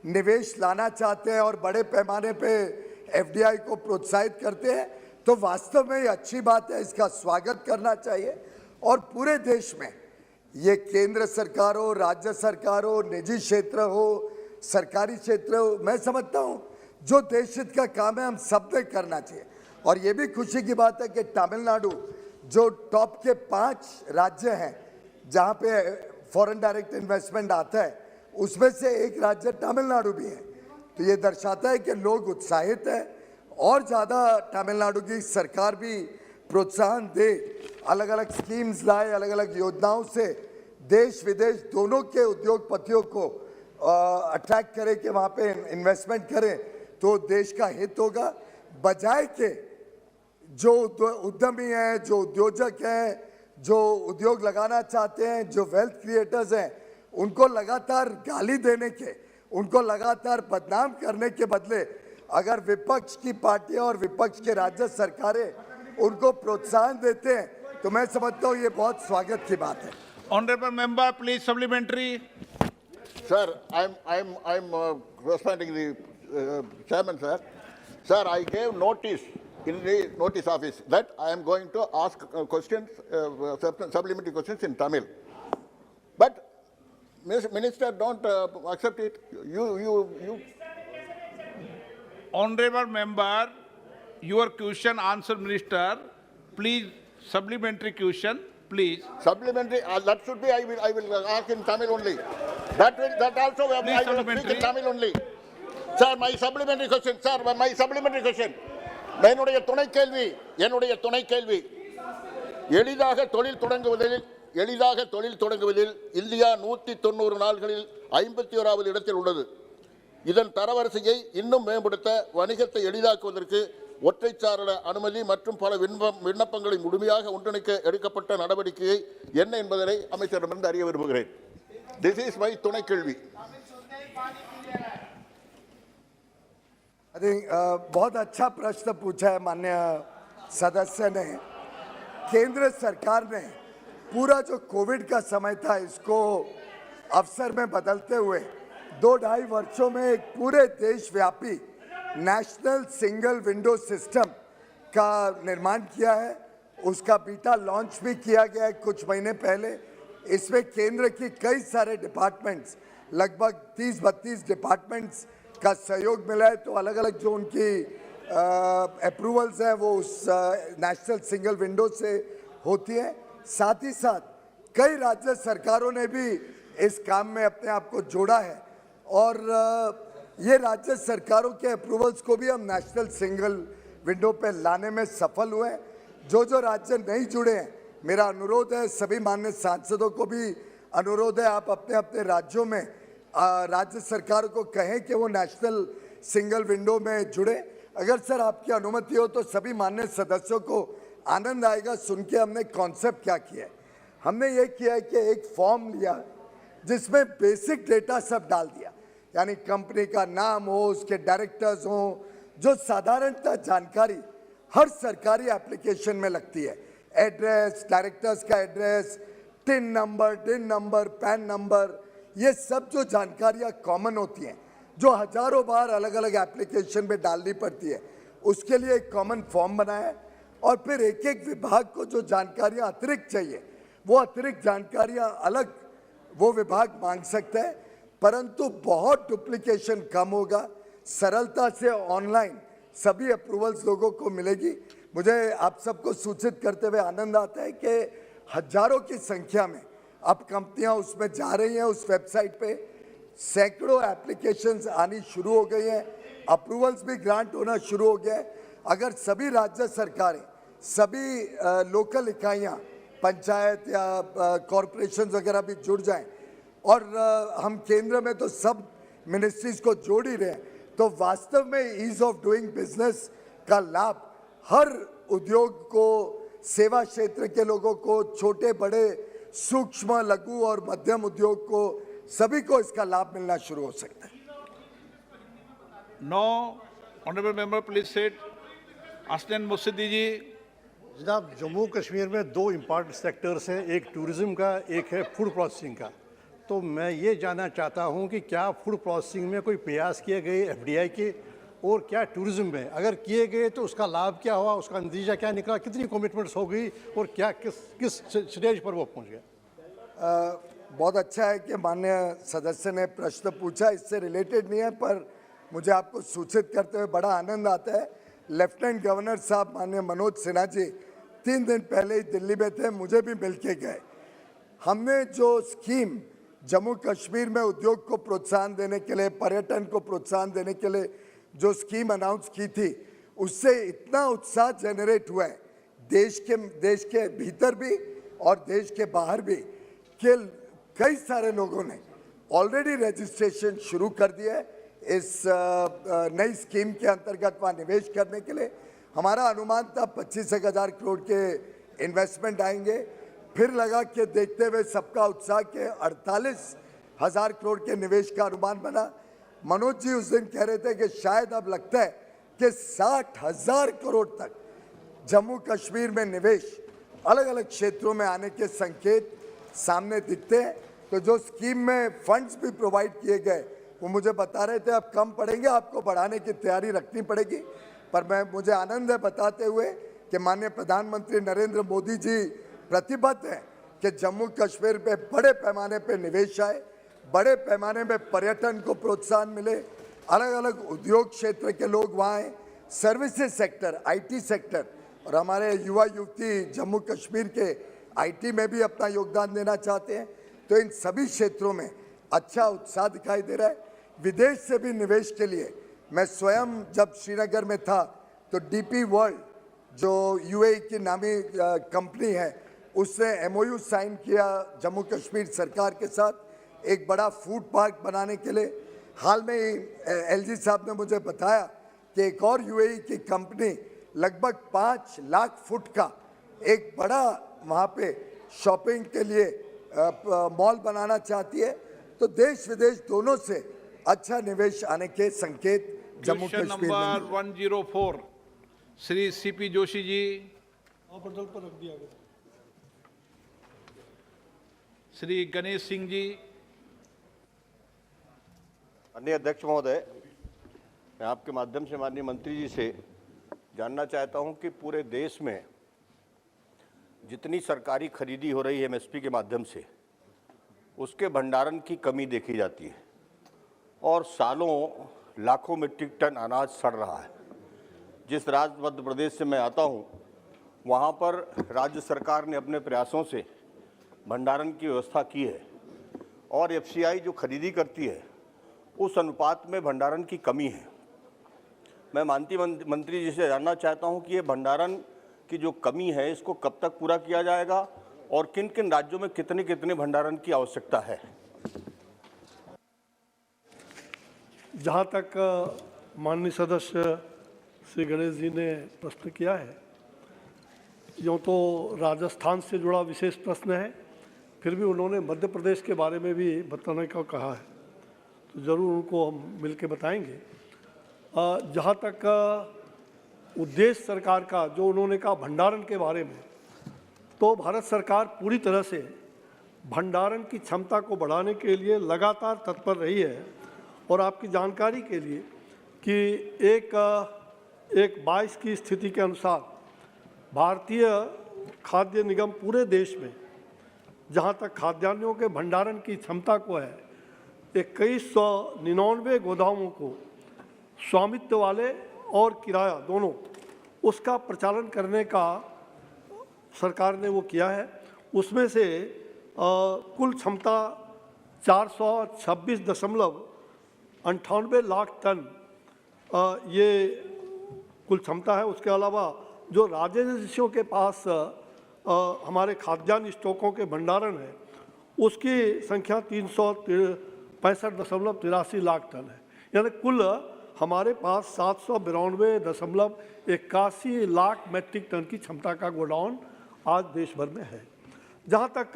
निवेश लाना चाहते हैं और बड़े पैमाने पे FDI को प्रोत्साहित करते हैं तो वास्तव में ये अच्छी बात है, इसका स्वागत करना चाहिए। और पूरे देश में ये केंद्र सरकार हो, राज्य सरकार हो, निजी क्षेत्र हो, सरकारी क्षेत्र हो, मैं समझता हूँ जो देश हित का काम है हम सब ने करना चाहिए। और ये भी खुशी की बात है कि तमिलनाडु जो टॉप के 5 राज्य हैं जहाँ पे फॉरेन डायरेक्ट इन्वेस्टमेंट आता है उसमें से एक राज्य तमिलनाडु भी है। तो ये दर्शाता है कि लोग उत्साहित हैं और ज़्यादा तमिलनाडु की सरकार भी प्रोत्साहन दे, अलग अलग स्कीम्स लाए, अलग अलग योजनाओं से देश विदेश दोनों के उद्योगपतियों को अट्रैक्ट करे कि वहाँ पे इन्वेस्टमेंट करें तो देश का हित होगा। बजाय के जो उद्यमी हैं, जो उद्योजक हैं, जो उद्योग लगाना चाहते हैं, जो वेल्थ क्रिएटर्स हैं, उनको लगातार गाली देने के, उनको लगातार बदनाम करने के बदले अगर विपक्ष की पार्टियां और विपक्ष के राज्य सरकारें उनको प्रोत्साहन देते हैं तो मैं समझता हूँ ये बहुत स्वागत की बात है। Honorable member, please supplementary. Sir, I'm responding the chairman, sir. Sir, I gave notice in the notice office that I am going to ask questions, supplementary questions in Tamil. But Minister don't accept it. You. Honorable member, your question answer minister. Please supplementary question, please. Supplementary, that should be, I will ask in Tamil only. That also I will speak in Tamil only. Sir, my supplementary question, sir, my supplementary question. என்னுடைய துணை கேள்வி எளிதாக தொழில் தொடங்குவதில் India 190 நாடுகளில் 51வது இடத்தில் உள்ளது. இதன் தரவரிசையை இன்னும் மேம்படுத்த வணிகத்தை எளிதாக்குவதற்கு ஒற்றைச்சாளர அனுமதி மற்றும் பல விண்ணப்பங்களை முழுமையாக ஒன்றிணைக்க எடுக்கப்பட்ட நடவடிக்கை என்ன என்பதை அமைச்சரிடமிருந்து அறிய விரும்புகிறேன். This is my துணை கேள்வி. I think बहुत अच्छा प्रश्न पूछा है माननीय सदस्य ने। केंद्र सरकार ने पूरा जो कोविड का समय था इसको अवसर में बदलते हुए 2-2.5 वर्षों में एक पूरे देशव्यापी नेशनल सिंगल विंडो सिस्टम का निर्माण किया है। उसका बीटा लॉन्च भी किया गया है कुछ महीने पहले। इसमें केंद्र की कई सारे डिपार्टमेंट्स, लगभग 30-32 डिपार्टमेंट्स का सहयोग मिला है। तो अलग अलग जो उनकी अप्रूवल्स हैं वो उस नेशनल सिंगल विंडो से होती हैं। साथ ही साथ कई राज्य सरकारों ने भी इस काम में अपने आप को जोड़ा है और ये राज्य सरकारों के अप्रूवल्स को भी हम नेशनल सिंगल विंडो पे लाने में सफल हुए हैं। जो राज्य नहीं जुड़े हैं, मेरा अनुरोध है, सभी माननीय सांसदों को भी अनुरोध है, आप अपने अपने राज्यों में राज्य सरकार को कहें कि वो नेशनल सिंगल विंडो में जुड़े। अगर सर आपकी अनुमति हो तो सभी माननीय सदस्यों को आनंद आएगा सुन के हमने कॉन्सेप्ट क्या किया है। हमने ये किया है कि एक फॉर्म लिया जिसमें बेसिक डेटा सब डाल दिया, यानी कंपनी का नाम हो, उसके डायरेक्टर्स हो, जो साधारणतः जानकारी हर सरकारी एप्लीकेशन में लगती है, एड्रेस, डायरेक्टर्स का address, tin number, pan number, ये सब जो जानकारियाँ कॉमन होती हैं जो हजारों बार अलग अलग एप्लीकेशन में डालनी पड़ती है, उसके लिए एक कॉमन फॉर्म बनाया है। और फिर एक एक विभाग को जो जानकारियाँ अतिरिक्त चाहिए वो अतिरिक्त जानकारियाँ अलग वो विभाग मांग सकते हैं, परंतु बहुत डुप्लीकेशन कम होगा, सरलता से ऑनलाइन सभी अप्रूवल्स लोगों को मिलेगी। मुझे आप सबको सूचित करते हुए आनंद आता है कि हजारों की संख्या में अब कंपनियां उसमें जा रही हैं, उस वेबसाइट पे सैकड़ों एप्लीकेशंस आनी शुरू हो गई हैं, अप्रूवल्स भी ग्रांट होना शुरू हो गया है। अगर सभी राज्य सरकारें, सभी लोकल इकाइयाँ, पंचायत या कॉरपोरेशन वगैरह भी जुड़ जाएं और हम केंद्र में तो सब मिनिस्ट्रीज को जोड़ ही रहे हैं, तो वास्तव में ईज ऑफ डूइंग बिजनेस का लाभ हर उद्योग को, सेवा क्षेत्र के लोगों को, छोटे बड़े सूक्ष्म लघु और मध्यम उद्योग को सभी को इसका लाभ मिलना शुरू हो सकता है। No honourable member please sit Aslan Musdi ji. जनाब, जम्मू कश्मीर में दो इम्पॉर्टेंट सेक्टर्स हैं, एक टूरिज़्म का, एक है फूड प्रोसेसिंग का। तो मैं ये जानना चाहता हूँ कि क्या फूड प्रोसेसिंग में कोई प्रयास किए गए एफडीआई के, और क्या टूरिज़्म में अगर किए गए तो उसका लाभ क्या हुआ, उसका नतीजा क्या निकला, कितनी कमिटमेंट्स हो गई और क्या किस स्टेज पर वो पहुँच गया? बहुत अच्छा है कि माननीय सदस्य ने प्रश्न पूछा, इससे रिलेटेड नहीं है पर मुझे आपको सूचित करते हुए बड़ा आनंद आता है। लेफ्टिनेंट गवर्नर साहब माननीय मनोज सिन्हा जी 3 दिन पहले ही दिल्ली में थे, मुझे भी मिल के गए। हमने जो स्कीम जम्मू कश्मीर में उद्योग को प्रोत्साहन देने के लिए, पर्यटन को प्रोत्साहन देने के लिए जो स्कीम अनाउंस की थी, उससे इतना उत्साह जनरेट हुआ है देश के भीतर भी और देश के बाहर भी कि कई सारे लोगों ने ऑलरेडी रजिस्ट्रेशन शुरू कर दिया है इस नई स्कीम के अंतर्गत वहाँ निवेश करने के लिए। हमारा अनुमान था 25,000 करोड़ के इन्वेस्टमेंट आएंगे, फिर लगा के देखते हुए सबका उत्साह के 48,000 करोड़ के निवेश का अनुमान बना। मनोज जी उस दिन कह रहे थे कि शायद अब लगता है कि 60,000 करोड़ तक जम्मू कश्मीर में निवेश अलग अलग क्षेत्रों में आने के संकेत सामने दिखते हैं। तो जो स्कीम में फंड्स भी प्रोवाइड किए गए वो मुझे बता रहे थे अब कम पड़ेंगे, आपको बढ़ाने की तैयारी रखनी पड़ेगी। पर मुझे आनंद है बताते हुए कि माननीय प्रधानमंत्री नरेंद्र मोदी जी प्रतिबद्ध हैं कि जम्मू कश्मीर पे बड़े पैमाने पे निवेश आए, बड़े पैमाने में पर्यटन को प्रोत्साहन मिले, अलग अलग उद्योग क्षेत्र के लोग वहाँ आए, सर्विसेज सेक्टर, आईटी सेक्टर, और हमारे युवा युवती जम्मू कश्मीर के आईटी में भी अपना योगदान देना चाहते हैं। तो इन सभी क्षेत्रों में अच्छा उत्साह दिखाई दे रहा है। विदेश से भी निवेश के लिए मैं स्वयं जब श्रीनगर में था तो डीपी वर्ल्ड जो यूएई की नामी कंपनी है उसने एमओयू साइन किया जम्मू कश्मीर सरकार के साथ एक बड़ा फूड पार्क बनाने के लिए। हाल में ही एलजी साहब ने मुझे बताया कि एक और यूएई की कंपनी लगभग 5 लाख फुट का एक बड़ा वहाँ पे शॉपिंग के लिए मॉल बनाना चाहती है। तो देश विदेश दोनों से अच्छा निवेश आने के संकेत जम्मू कश्मीर में। Number 104 Shri CP Joshi ji. श्री गणेश सिंह जी। माननीय अध्यक्ष महोदय, मैं आपके माध्यम से माननीय मंत्री जी से जानना चाहता हूं कि पूरे देश में जितनी सरकारी खरीदी हो रही है एमएसपी के माध्यम से, उसके भंडारण की कमी देखी जाती है और सालों लाखों मीट्रिक टन अनाज सड़ रहा है। जिस राज्य मध्य प्रदेश से मैं आता हूं, वहां पर राज्य सरकार ने अपने प्रयासों से भंडारण की व्यवस्था की है और एफसीआई जो खरीदी करती है उस अनुपात में भंडारण की कमी है। मैं माननीय मंत्री जी से जानना चाहता हूं कि ये भंडारण की जो कमी है इसको कब तक पूरा किया जाएगा और किन किन राज्यों में कितने कितने भंडारण की आवश्यकता है। जहाँ तक माननीय सदस्य श्री गणेश जी ने प्रश्न किया है, यूँ तो राजस्थान से जुड़ा विशेष प्रश्न है, फिर भी उन्होंने मध्य प्रदेश के बारे में भी बताने का कहा है, तो ज़रूर उनको हम मिल के बताएंगे। जहाँ तक उद्देश्य सरकार का जो उन्होंने कहा भंडारण के बारे में, तो भारत सरकार पूरी तरह से भंडारण की क्षमता को बढ़ाने के लिए लगातार तत्पर रही है। और आपकी जानकारी के लिए कि एक 22 की स्थिति के अनुसार भारतीय खाद्य निगम पूरे देश में जहाँ तक खाद्यान्नों के भंडारण की क्षमता को है 2199 गोदामों को स्वामित्व वाले और किराया दोनों उसका प्रचालन करने का सरकार ने वो किया है। उसमें से कुल क्षमता 426.98 लाख टन ये कुल क्षमता है। उसके अलावा जो राज्यों के पास हमारे खाद्यान्न स्टॉकों के भंडारण है उसकी संख्या 365.83 लाख टन है। यानी कुल हमारे पास 792.81 लाख मैट्रिक टन की क्षमता का गोडाउन आज देश भर में है। जहाँ तक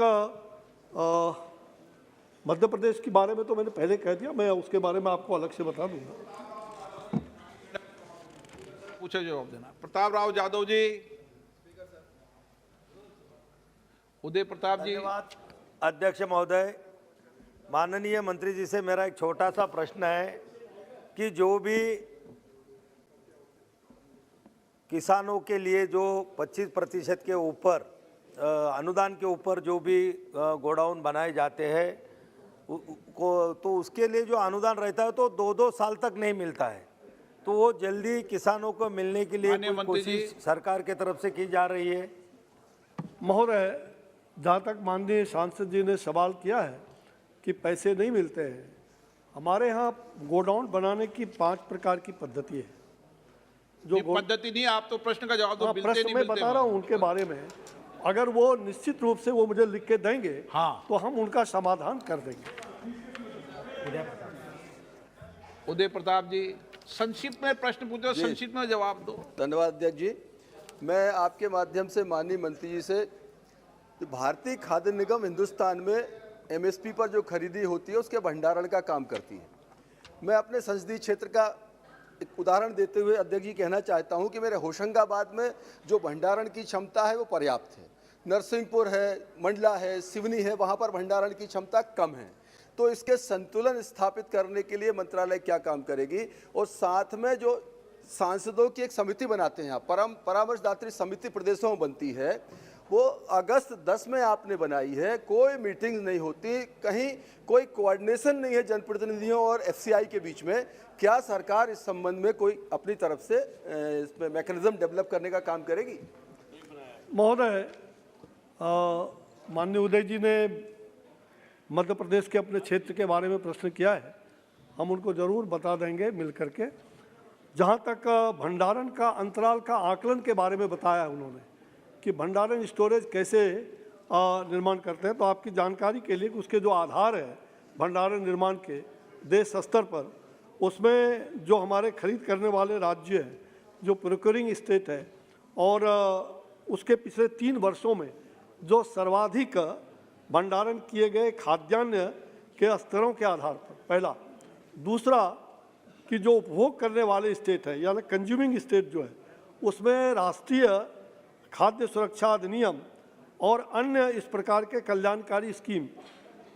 मध्य प्रदेश के बारे में तो मैंने पहले कह दिया, मैं उसके बारे में आपको अलग से बता दूंगा। पूछे जवाब देना। प्रताप राव जाधव जी। उदय प्रताप जी। धन्यवाद अध्यक्ष महोदय। माननीय मंत्री जी से मेरा एक छोटा सा प्रश्न है कि जो भी किसानों के लिए जो 25% के ऊपर अनुदान के ऊपर जो भी गोडाउन बनाए जाते हैं तो उसके लिए जो अनुदान रहता है तो 2-2 साल तक नहीं मिलता है, तो वो जल्दी किसानों को मिलने के लिए कोई कोशिश सरकार के तरफ से की जा रही है? महोदय, जहाँ तक माननीय सांसद जी ने सवाल किया है कि पैसे नहीं मिलते हैं, हमारे यहाँ गोडाउन बनाने की 5 प्रकार की पद्धति है। जो पद्धति नहीं, आप तो प्रश्न का जवाब दो। प्रश्न में बता रहा हूँ उनके बारे में, अगर वो निश्चित रूप से वो मुझे लिख के देंगे तो हम उनका समाधान कर देंगे। उदय प्रताप जी, संक्षिप्त में प्रश्न पूछो, संक्षिप्त में जवाब दो। धन्यवाद अध्यक्ष जी। मैं आपके माध्यम से माननीय मंत्री जी से, भारतीय खाद्य निगम हिंदुस्तान में एमएसपी पर जो खरीदी होती है उसके भंडारण का काम करती है। मैं अपने संसदीय क्षेत्र का एक उदाहरण देते हुए अध्यक्ष जी कहना चाहता हूं कि मेरे होशंगाबाद में जो भंडारण की क्षमता है वो पर्याप्त है। नरसिंहपुर है, मंडला है, सिवनी है, वहां पर भंडारण की क्षमता कम है। तो इसके संतुलन स्थापित करने के लिए मंत्रालय क्या काम करेगी? और साथ में जो सांसदों की एक समिति बनाते हैं, परामर्शदात्री समिति प्रदेशों में बनती है, वो अगस्त 10 में आपने बनाई है, कोई मीटिंग नहीं होती, कहीं कोई कोऑर्डिनेशन नहीं है जनप्रतिनिधियों और एफसीआई के बीच में। क्या सरकार इस संबंध में कोई अपनी तरफ से इसमें मैकेनिज्म डेवलप करने का काम करेगी? महोदय, माननीय उदय जी ने मध्य प्रदेश के अपने क्षेत्र के बारे में प्रश्न किया है, हम उनको जरूर बता देंगे मिल करके। जहाँ तक भंडारण का अंतराल का आकलन के बारे में बताया है उन्होंने कि भंडारण स्टोरेज कैसे निर्माण करते हैं, तो आपकी जानकारी के लिए उसके जो आधार है भंडारण निर्माण के देश स्तर पर, उसमें जो हमारे खरीद करने वाले राज्य हैं, जो प्रोक्योरिंग स्टेट है, और उसके पिछले 3 वर्षों में जो सर्वाधिक भंडारण किए गए खाद्यान्न के स्तरों के आधार पर, पहला। दूसरा कि जो उपभोग करने वाले स्टेट है यानी कंज्यूमिंग स्टेट जो है, उसमें राष्ट्रीय खाद्य सुरक्षा अधिनियम और अन्य इस प्रकार के कल्याणकारी स्कीम,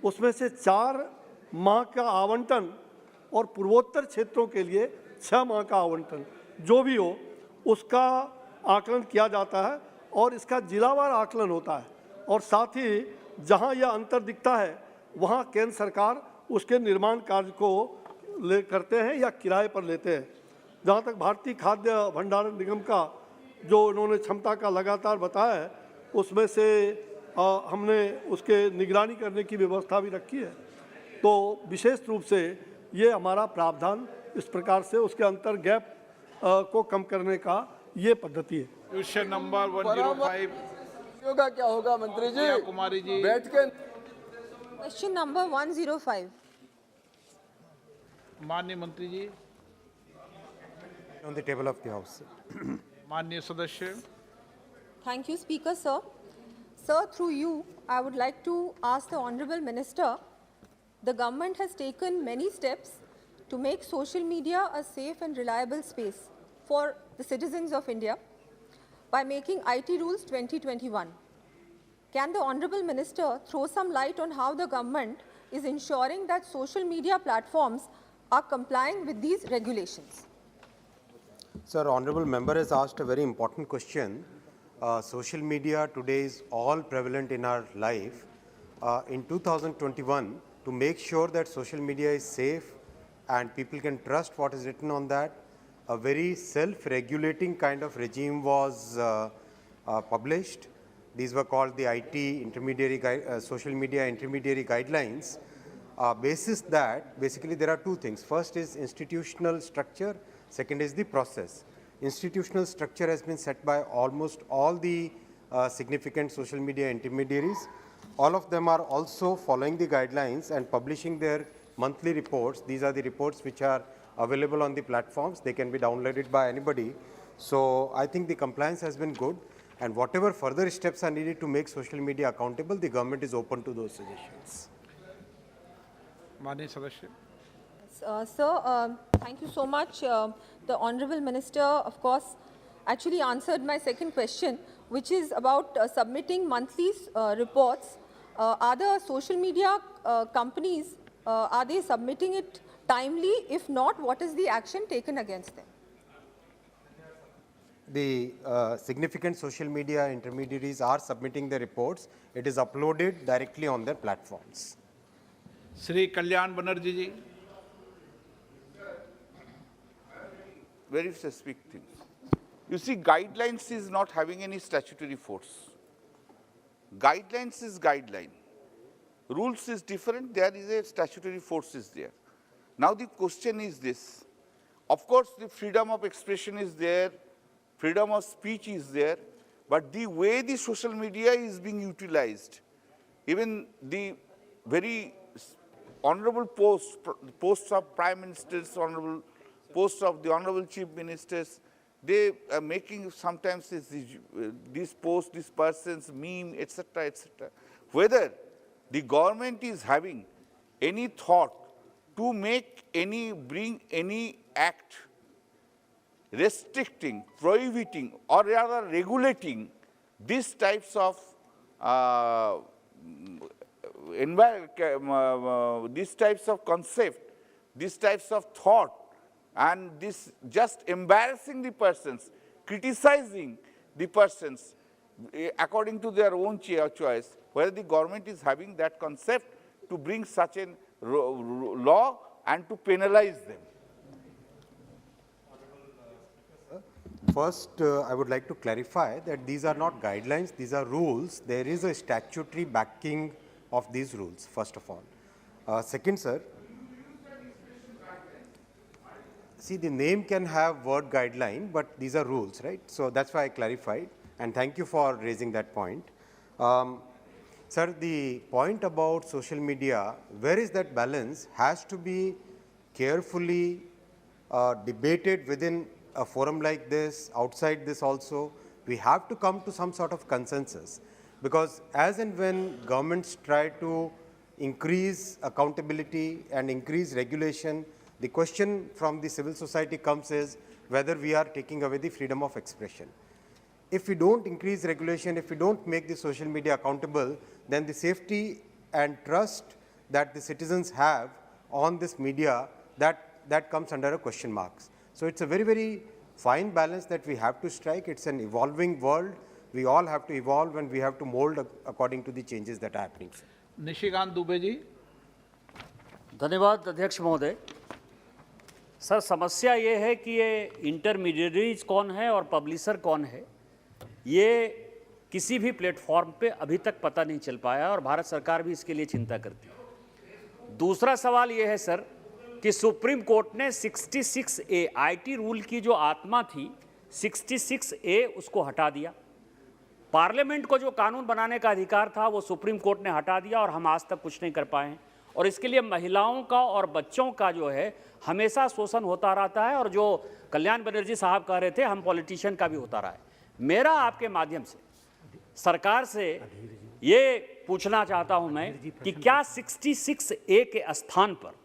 उसमें से 4 माह का आवंटन और पूर्वोत्तर क्षेत्रों के लिए 6 माह का आवंटन जो भी हो उसका आकलन किया जाता है और इसका जिलावार आकलन होता है। और साथ ही जहां यह अंतर दिखता है वहां केंद्र सरकार उसके निर्माण कार्य को करते हैं या किराए पर लेते हैं। जहां तक भारतीय खाद्य भंडारण निगम का जो उन्होंने क्षमता का लगातार बताया है, उसमें से हमने उसके निगरानी करने की व्यवस्था भी रखी है। तो विशेष रूप से ये हमारा प्रावधान इस प्रकार से उसके अंतर गैप को कम करने का ये पद्धति है। क्वेश्चन नंबर 105 होगा क्या होगा मंत्री जी? कुमारी जी बैठ के। क्वेश्चन नंबर 105 माननीय मंत्री जी, on the table of the house. माननीय सदस्य। Thank you, Speaker, sir. Sir, through you, I would like to ask the Honorable Minister, the government has taken many steps to make social media a safe and reliable space for the citizens of India by making IT Rules 2021. Can the Honorable Minister throw some light on how the government is ensuring that social media platforms are complying with these regulations? Sir, honorable member has asked a very important question. Social media today is all prevalent in our life. In 2021, to make sure that social media is safe and people can trust what is written on that, a very self-regulating kind of regime was published. These were called the IT intermediary social media intermediary guidelines. Basis that, basically there are two things. First is institutional structure, second is the process. Institutional structure has been set by almost all the significant social media intermediaries. All of them are also following the guidelines and publishing their monthly reports. These are the reports which are available on the platforms. They can be downloaded by anybody. So I think the compliance has been good. And whatever further steps are needed to make social media accountable, the government is open to those suggestions. माननीय सदस्य Sir, thank you so much. The Honorable Minister, of course, actually answered my second question, which is about submitting monthly reports. Are the social media companies, are they submitting it timely? If not, what is the action taken against them? The significant social media intermediaries are submitting the reports. It is uploaded directly on their platforms. Shri Kalyan Banerjee ji very specific things. You see, guidelines is not having any statutory force. Guidelines is guideline. Rules is different, there is a statutory force is there. Now the question is this. Of course, the freedom of expression is there, freedom of speech is there, but the way the social media is being utilized, even the very honorable posts of prime ministers, honorable posts of the honorable chief ministers, they are making sometimes this post, this person's meme, etc., etc. Whether the government is having any thought to make any, bring any act restricting, prohibiting, or rather regulating these types of these types of concept, these types of thought, and this just embarrassing the persons, criticizing the persons according to their own choice, whether the government is having that concept to bring such a law and to penalize them. First, I would like to clarify that these are not guidelines, these are rules. There is a statutory backing of these rules, first of all. Second, sir, see, the name can have word guideline, but these are rules, right? So that's why I clarified, and thank you for raising that point. Sir, the point about social media, where is that balance, has to be carefully debated within a forum like this, outside this also. We have to come to some sort of consensus, because as and when governments try to increase accountability and increase regulation, the question from the civil society comes is whether we are taking away the freedom of expression. If we don't increase regulation, if we don't make the social media accountable, then the safety and trust that the citizens have on this media, that comes under a question mark. So it's a very, very fine balance that we have to strike. It's an evolving world. We all have to evolve and we have to mold according to the changes that are happening. Nishikant Dubey ji धन्यवाद अध्यक्ष महोदय। Sir, समस्या ये है कि ये intermediaries कौन है और पब्लिशर कौन है, ये किसी भी प्लेटफॉर्म पे अभी तक पता नहीं चल पाया और भारत सरकार भी इसके लिए चिंता करती है। दूसरा सवाल ये है सर कि सुप्रीम कोर्ट ने 66A आईटी रूल की जो आत्मा थी 66A उसको हटा दिया। पार्लियामेंट को जो कानून बनाने का अधिकार था वो सुप्रीम कोर्ट ने हटा दिया और हम आज तक कुछ नहीं कर पाए हैं, और इसके लिए महिलाओं का और बच्चों का जो है हमेशा शोषण होता रहता है, और जो कल्याण बनर्जी साहब कह रहे थे हम पॉलिटिशियन का भी होता रहा है। मेरा आपके माध्यम से सरकार से ये पूछना चाहता हूं मैं कि क्या 66A के स्थान पर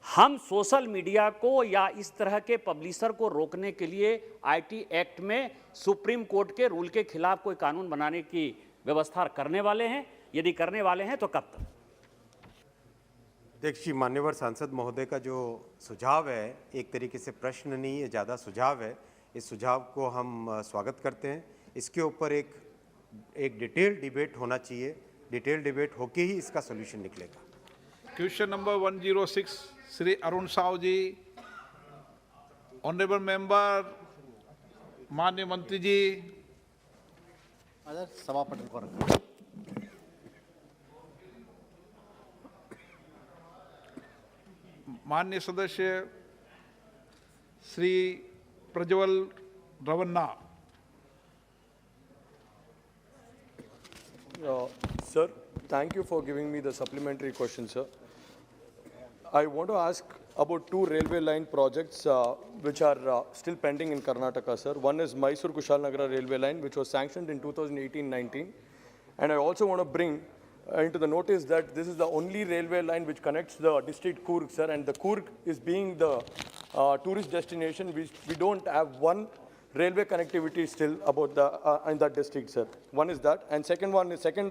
हम सोशल मीडिया को या इस तरह के पब्लिशर को रोकने के लिए आईटी एक्ट में सुप्रीम कोर्ट के रूल के खिलाफ कोई कानून बनाने की व्यवस्था करने वाले हैं? यदि करने वाले हैं तो कब तक? अध्यक्ष जी, मान्यवर सांसद महोदय का जो सुझाव है, एक तरीके से प्रश्न नहीं है, ज़्यादा सुझाव है। इस सुझाव को हम स्वागत करते हैं। इसके ऊपर एक डिटेल डिबेट होना चाहिए। डिटेल डिबेट होके ही इसका सोल्यूशन निकलेगा। क्वेश्चन नंबर 106 श्री अरुण साहू जी। ऑनरेबल मेंबर, माननीय मंत्री जी। सभापति को रखा। माननीय सदस्य Shri Prajwal Revanna. Sir, thank you for giving me the supplementary question, sir. I want to ask about two railway line projects which are still pending in Karnataka, sir. One is Mysore-Kushalnagar railway line, which was sanctioned in 2018-19. And I also want to bring into the notice that this is the only railway line which connects the district Coorg, sir. And the Coorg is being the tourist destination. We don't have one railway connectivity still about the in that district, sir. One is that. And second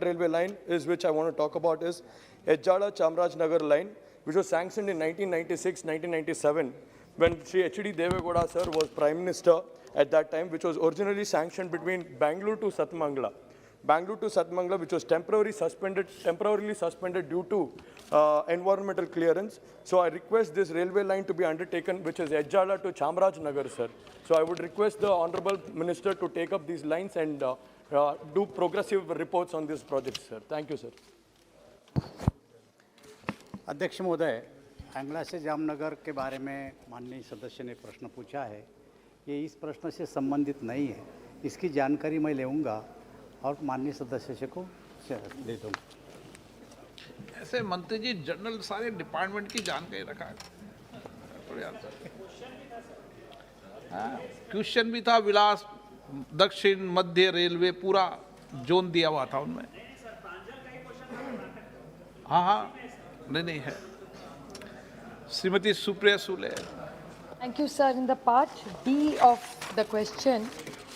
railway line is which I want to talk about is Ejjala-Chamarajnagar line, which was sanctioned in 1996-1997 when Sri H.D. Devegowda, sir, was Prime Minister at that time, which was originally sanctioned between Bangalore to Satmangala. Bangalore to Satmangala, which was temporarily suspended due to environmental clearance. So I request this railway line to be undertaken, which is Ejjala to Chamarajnagar, sir. So I would request the Honorable Minister to take up these lines and do progressive reports on this project, sir. Thank you, sir. अध्यक्ष महोदय, आंगला से जामनगर के बारे में माननीय सदस्य ने प्रश्न पूछा है। ये इस प्रश्न से संबंधित नहीं है। इसकी जानकारी मैं लूँगा और माननीय सदस्य को दे दूँगा। ऐसे मंत्री जी जनरल सारे डिपार्टमेंट की जानकारी रखा है। क्वेश्चन भी था विलास दक्षिण मध्य रेलवे पूरा जोन दिया हुआ था उनमें। हाँ नहीं है। Shrimati Supriya Sule. Thank you, sir. In the part D of the question,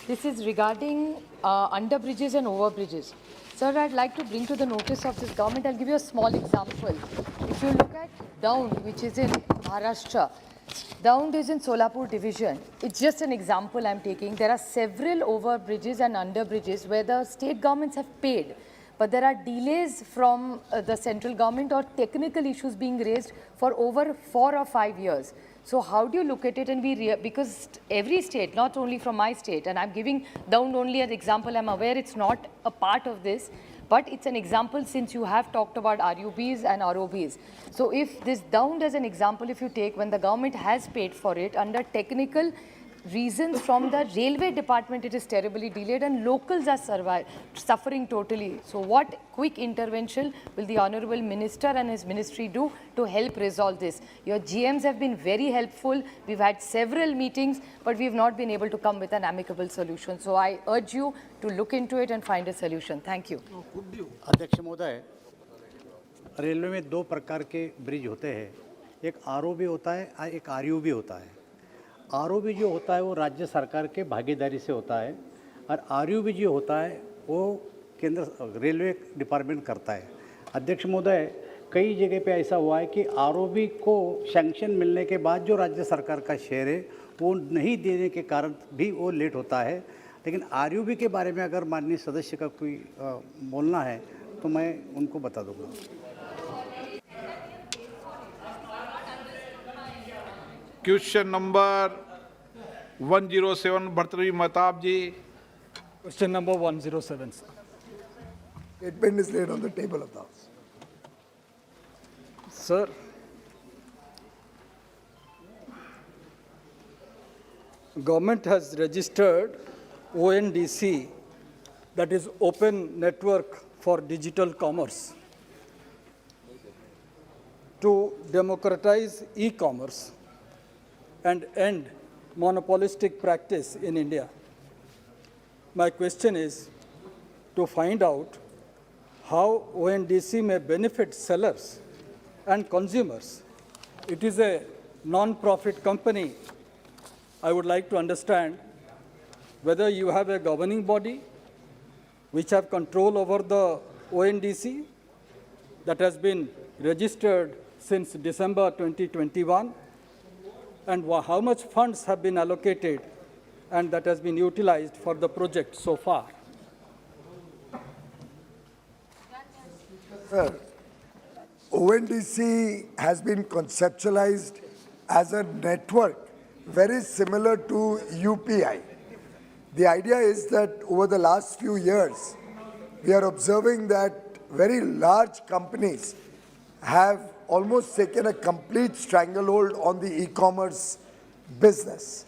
this is regarding under bridges and over bridges. Sir, I'd like to bring to the notice of this government. I'll give you a small example. If you look at Daund, which is in Maharashtra, Daund is in Solapur division. It's just an example I'm taking. There are several over bridges and under bridges where the state governments have paid, but there are delays from the central government or technical issues being raised for over 4 or 5 years. So how do you look at it? And because every state, not only from my state, and I'm giving Daund only an example, I'm aware it's not a part of this, but it's an example since you have talked about RUBs and ROBs. So if this Daund as an example, if you take when the government has paid for it under technical reasons from the railway department, it is terribly delayed and locals are suffering totally. So what quick intervention will the Honorable Minister and his ministry do to help resolve this? Your GMs have been very helpful. We've had several meetings, but we've not been able to come with an amicable solution. So I urge you to look into it and find a solution. Thank you. अध्यक्ष महोदय, railway में 2 प्रकार के bridge होते हैं। एक ROB होता है, एक RUB होता है। ROB जो होता है वो राज्य सरकार के भागीदारी से होता है और RUB जो होता है वो केंद्र रेलवे डिपार्टमेंट करता है। अध्यक्ष महोदय, कई जगह पे ऐसा हुआ है कि ROB को सैंक्शन मिलने के बाद जो राज्य सरकार का शेयर है वो नहीं देने के कारण भी वो लेट होता है। लेकिन RUB के बारे में अगर माननीय सदस्य का कोई बोलना है तो मैं उनको बता दूँगा। Question number 107 Bhartrihari Mahtab ji. Question number 107, sir. Statement is laid on the table of the House. Sir, government has registered ONDC, that is Open Network for Digital Commerce, to democratize e-commerce and end monopolistic practice in India. My question is to find out how ONDC may benefit sellers and consumers. It is a non-profit company. I would like to understand whether you have a governing body which have control over the ONDC that has been registered since December 2021, and how much funds have been allocated and that has been utilized for the project so far. Sir, ONDC has been conceptualized as a network very similar to UPI. The idea is that over the last few years, we are observing that very large companies have almost taken a complete stranglehold on the e-commerce business.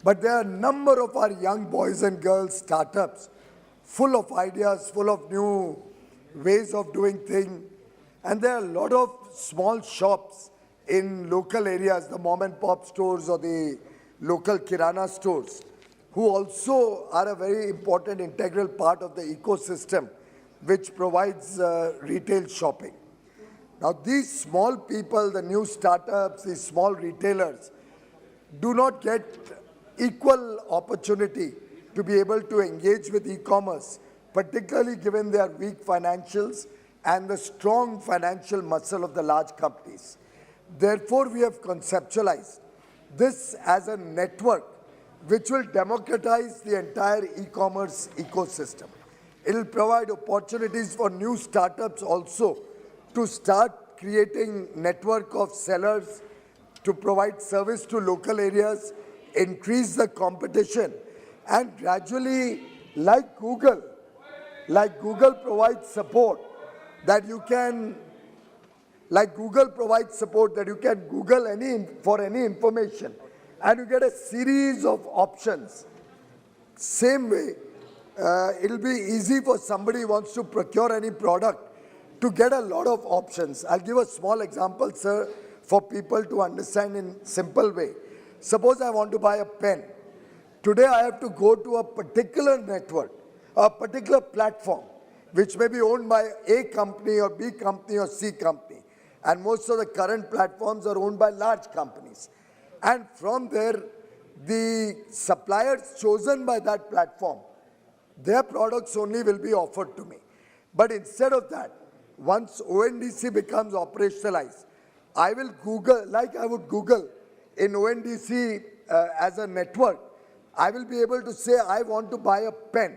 But there are a number of our young boys and girls startups full of ideas, full of new ways of doing things. And there are a lot of small shops in local areas, the mom and pop stores or the local kirana stores, who also are a very important integral part of the ecosystem which provides retail shopping. Now these small people, the new startups, these small retailers, do not get equal opportunity to be able to engage with e-commerce, particularly given their weak financials and the strong financial muscle of the large companies. Therefore, we have conceptualized this as a network which will democratize the entire e-commerce ecosystem. It will provide opportunities for new startups also to start creating network of sellers, to provide service to local areas, increase the competition, and gradually, like Google provides support that you can, Google for any information, and you get a series of options. Same way, it'll be easy for somebody who wants to procure any product to get a lot of options. I'll give a small example, sir, for people to understand in simple way. Suppose I want to buy a pen. Today I have to go to a particular network, a particular platform, which may be owned by A company or B company or C company. And most of the current platforms are owned by large companies. And from there, the suppliers chosen by that platform, their products only will be offered to me. But instead of that, once ONDC becomes operationalized, I will Google, like I would Google in ONDC as a network, I will be able to say I want to buy a pen.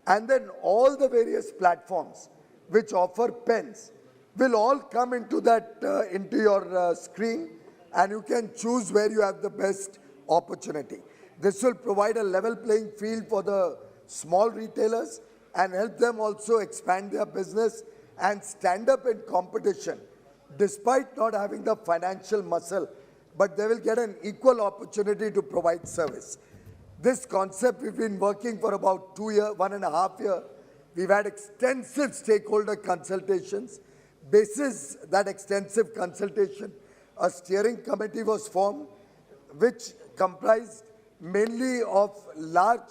And then all the various platforms which offer pens will all come into that into your screen, and you can choose where you have the best opportunity. This will provide a level playing field for the small retailers and help them also expand their business and stand up in competition despite not having the financial muscle, but they will get an equal opportunity to provide service. This concept we've been working for about 2 years, 1.5 years. We've had extensive stakeholder consultations. Basis that extensive consultation, a steering committee was formed which comprised mainly of large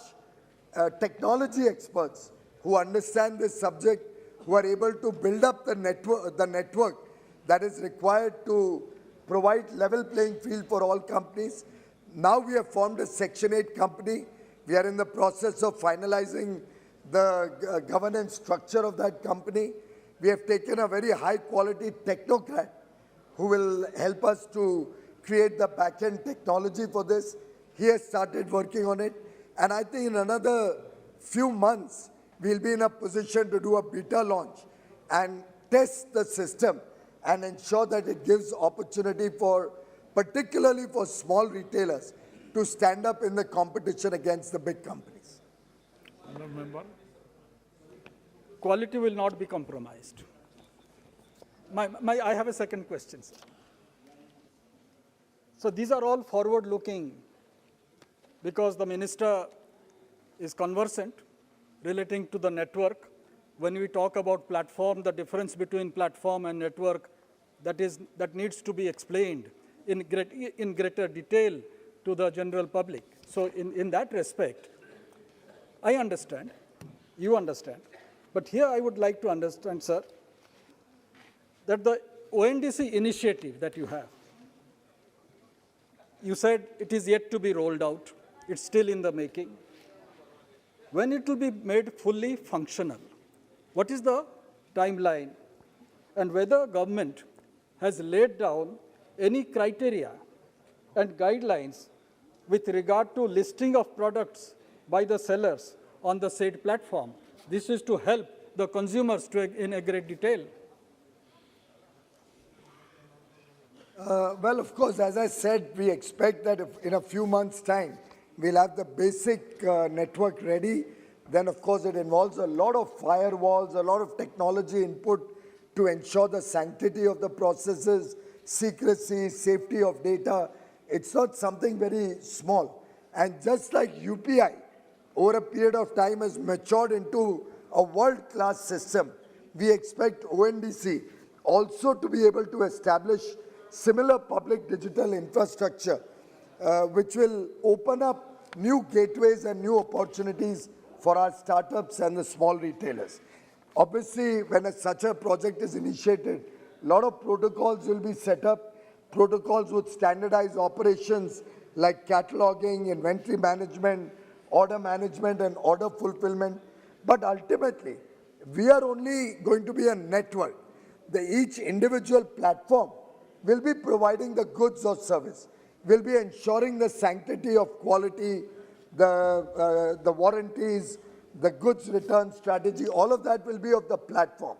technology experts who understand this subject, who are able to build up the network that is required to provide level playing field for all companies. Now we have formed a Section 8 company. We are in the process of finalizing the governance structure of that company. We have taken a very high quality technocrat who will help us to create the back-end technology for this. He has started working on it. And I think in another few months, we'll be in a position to do a beta launch and test the system and ensure that it gives opportunity for, particularly for small retailers, to stand up in the competition against the big companies. Quality will not be compromised. I have a second question, sir. So these are all forward-looking because the minister is conversant relating to the network. When we talk about platform, the difference between platform and network, that needs to be explained in greater detail to the general public. So in that respect, I understand, you understand, but here I would like to understand, sir, that the ONDC initiative that you have, you said it is yet to be rolled out, it's still in the making. When it will be made fully functional, what is the timeline, and whether government has laid down any criteria and guidelines with regard to listing of products by the sellers on the said platform? This is to help the consumers in a great detail. Well, of course, as I said, we expect that if in a few months' time, we'll have the basic network ready. Then, of course, it involves a lot of firewalls, a lot of technology input to ensure the sanctity of the processes, secrecy, safety of data. It's not something very small. And just like UPI, over a period of time has matured into a world-class system, we expect ONDC also to be able to establish similar public digital infrastructure, which will open up new gateways and new opportunities for our startups and the small retailers. Obviously, when such a project is initiated, a lot of protocols will be set up. Protocols would standardize operations like cataloging, inventory management, order management, and order fulfillment. But ultimately, we are only going to be a network. Each individual platform will be providing the goods or service, will be ensuring the sanctity of quality, the warranties, the goods return strategy, all of that will be of the platform.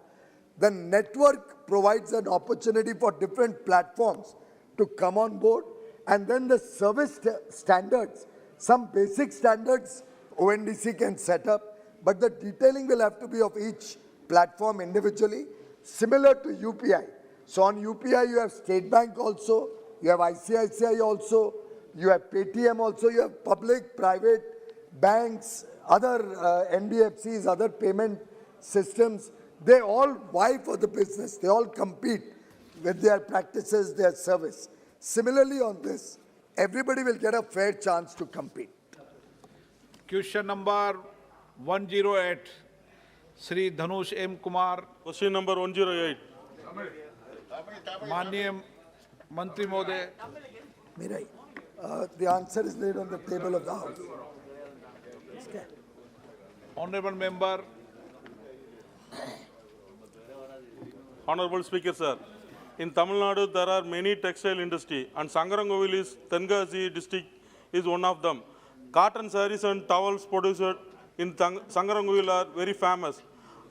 The network provides an opportunity for different platforms to come on board, and then the service standards, some basic standards ONDC can set up, but the detailing will have to be of each platform individually, similar to UPI. So on UPI, you have State Bank also, you have ICICI also, you have Paytm also, you have public, private, banks, other NBFCs, other payment systems. They all vie for the business. They all compete with their practices, their service. Similarly on this, everybody will get a fair chance to compete. Question number 108, Shri Dhanush M. Kumar. Question number 108. माननीय मंत्री महोदय, The answer is laid on the table of the House. Honorable member. Honorable Speaker, sir. In Tamil Nadu, there are many textile industry, and Sangarangovil is Tenkasi district is one of them. Cotton sarees and towels produced in Sangarangovil are very famous,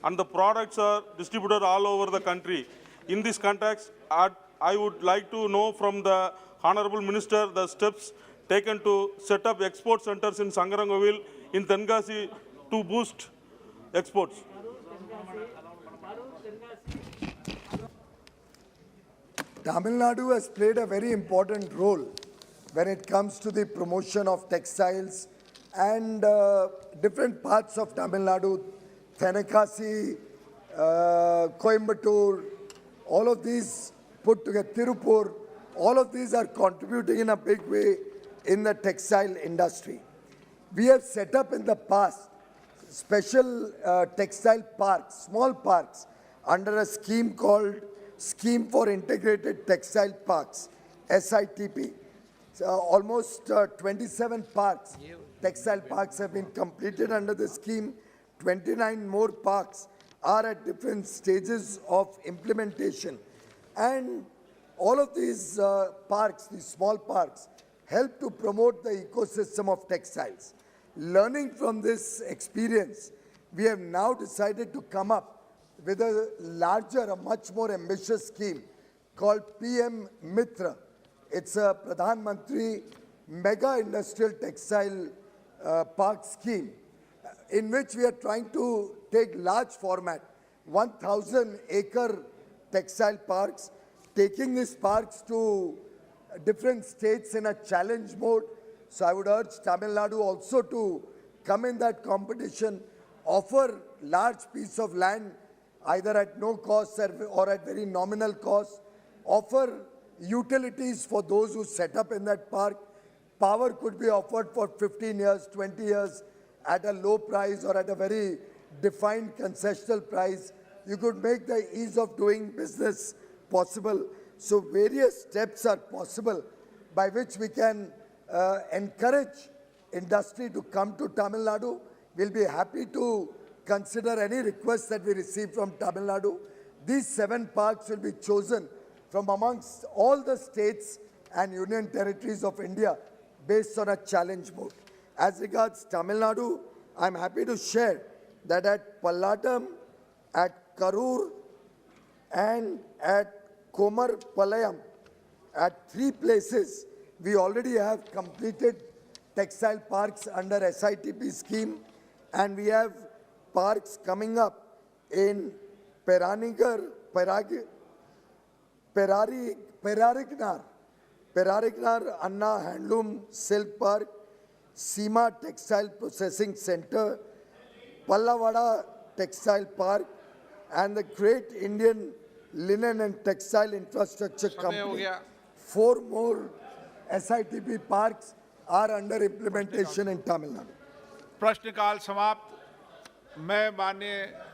and the products are distributed all over the country. In this context, I would like to know from the Honorable Minister the steps taken to set up export centers in Sangarangovil in Tenkasi to boost exports. Tamil Nadu has played a very important role when it comes to the promotion of textiles, and different parts of Tamil Nadu, Tenkasi, Coimbatore, all of these put together, Tirupur, all of these are contributing in a big way in the textile industry. We have set up in the past special textile parks, small parks, under a scheme called Scheme for Integrated Textile Parks, SITP. Almost 27 parks, textile parks have been completed under the scheme. 29 more parks are at different stages of implementation. And all of these parks, these small parks, help to promote the ecosystem of textiles. Learning from this experience, we have now decided to come up with a larger, a much more ambitious scheme called PM Mitra. It's a Pradhan Mantri Mega Industrial Textile Park scheme, in which we are trying to take large format, 1,000-acre textile parks, taking these parks to different states in a challenge mode. So I would urge Tamil Nadu also to come in that competition, offer large piece of land, either at no cost or at very nominal cost, offer utilities for those who set up in that park. Power could be offered for 15 years, 20 years at a low price or at a very defined concessional price. You could make the ease of doing business possible. So various steps are possible by which we can encourage industry to come to Tamil Nadu. We'll be happy to consider any requests that we receive from Tamil Nadu. These 7 parks will be chosen from amongst all the states and union territories of India based on a challenge mode. As regards Tamil Nadu, I'm happy to share that at Palladam, at Karur, and at Komarpalayam, at 3 places, we already have completed textile parks under SITP scheme, and we have parks coming up in Perariknar, Anna Handloom Silk Park, Seema Textile Processing Center, Pallavada Textile Park, and the Great Indian Linen and Textile Infrastructure Company 4 more SITP parks are under implementation in Tamil Nadu. प्रश्नकाल समाप्त। मैं माननीय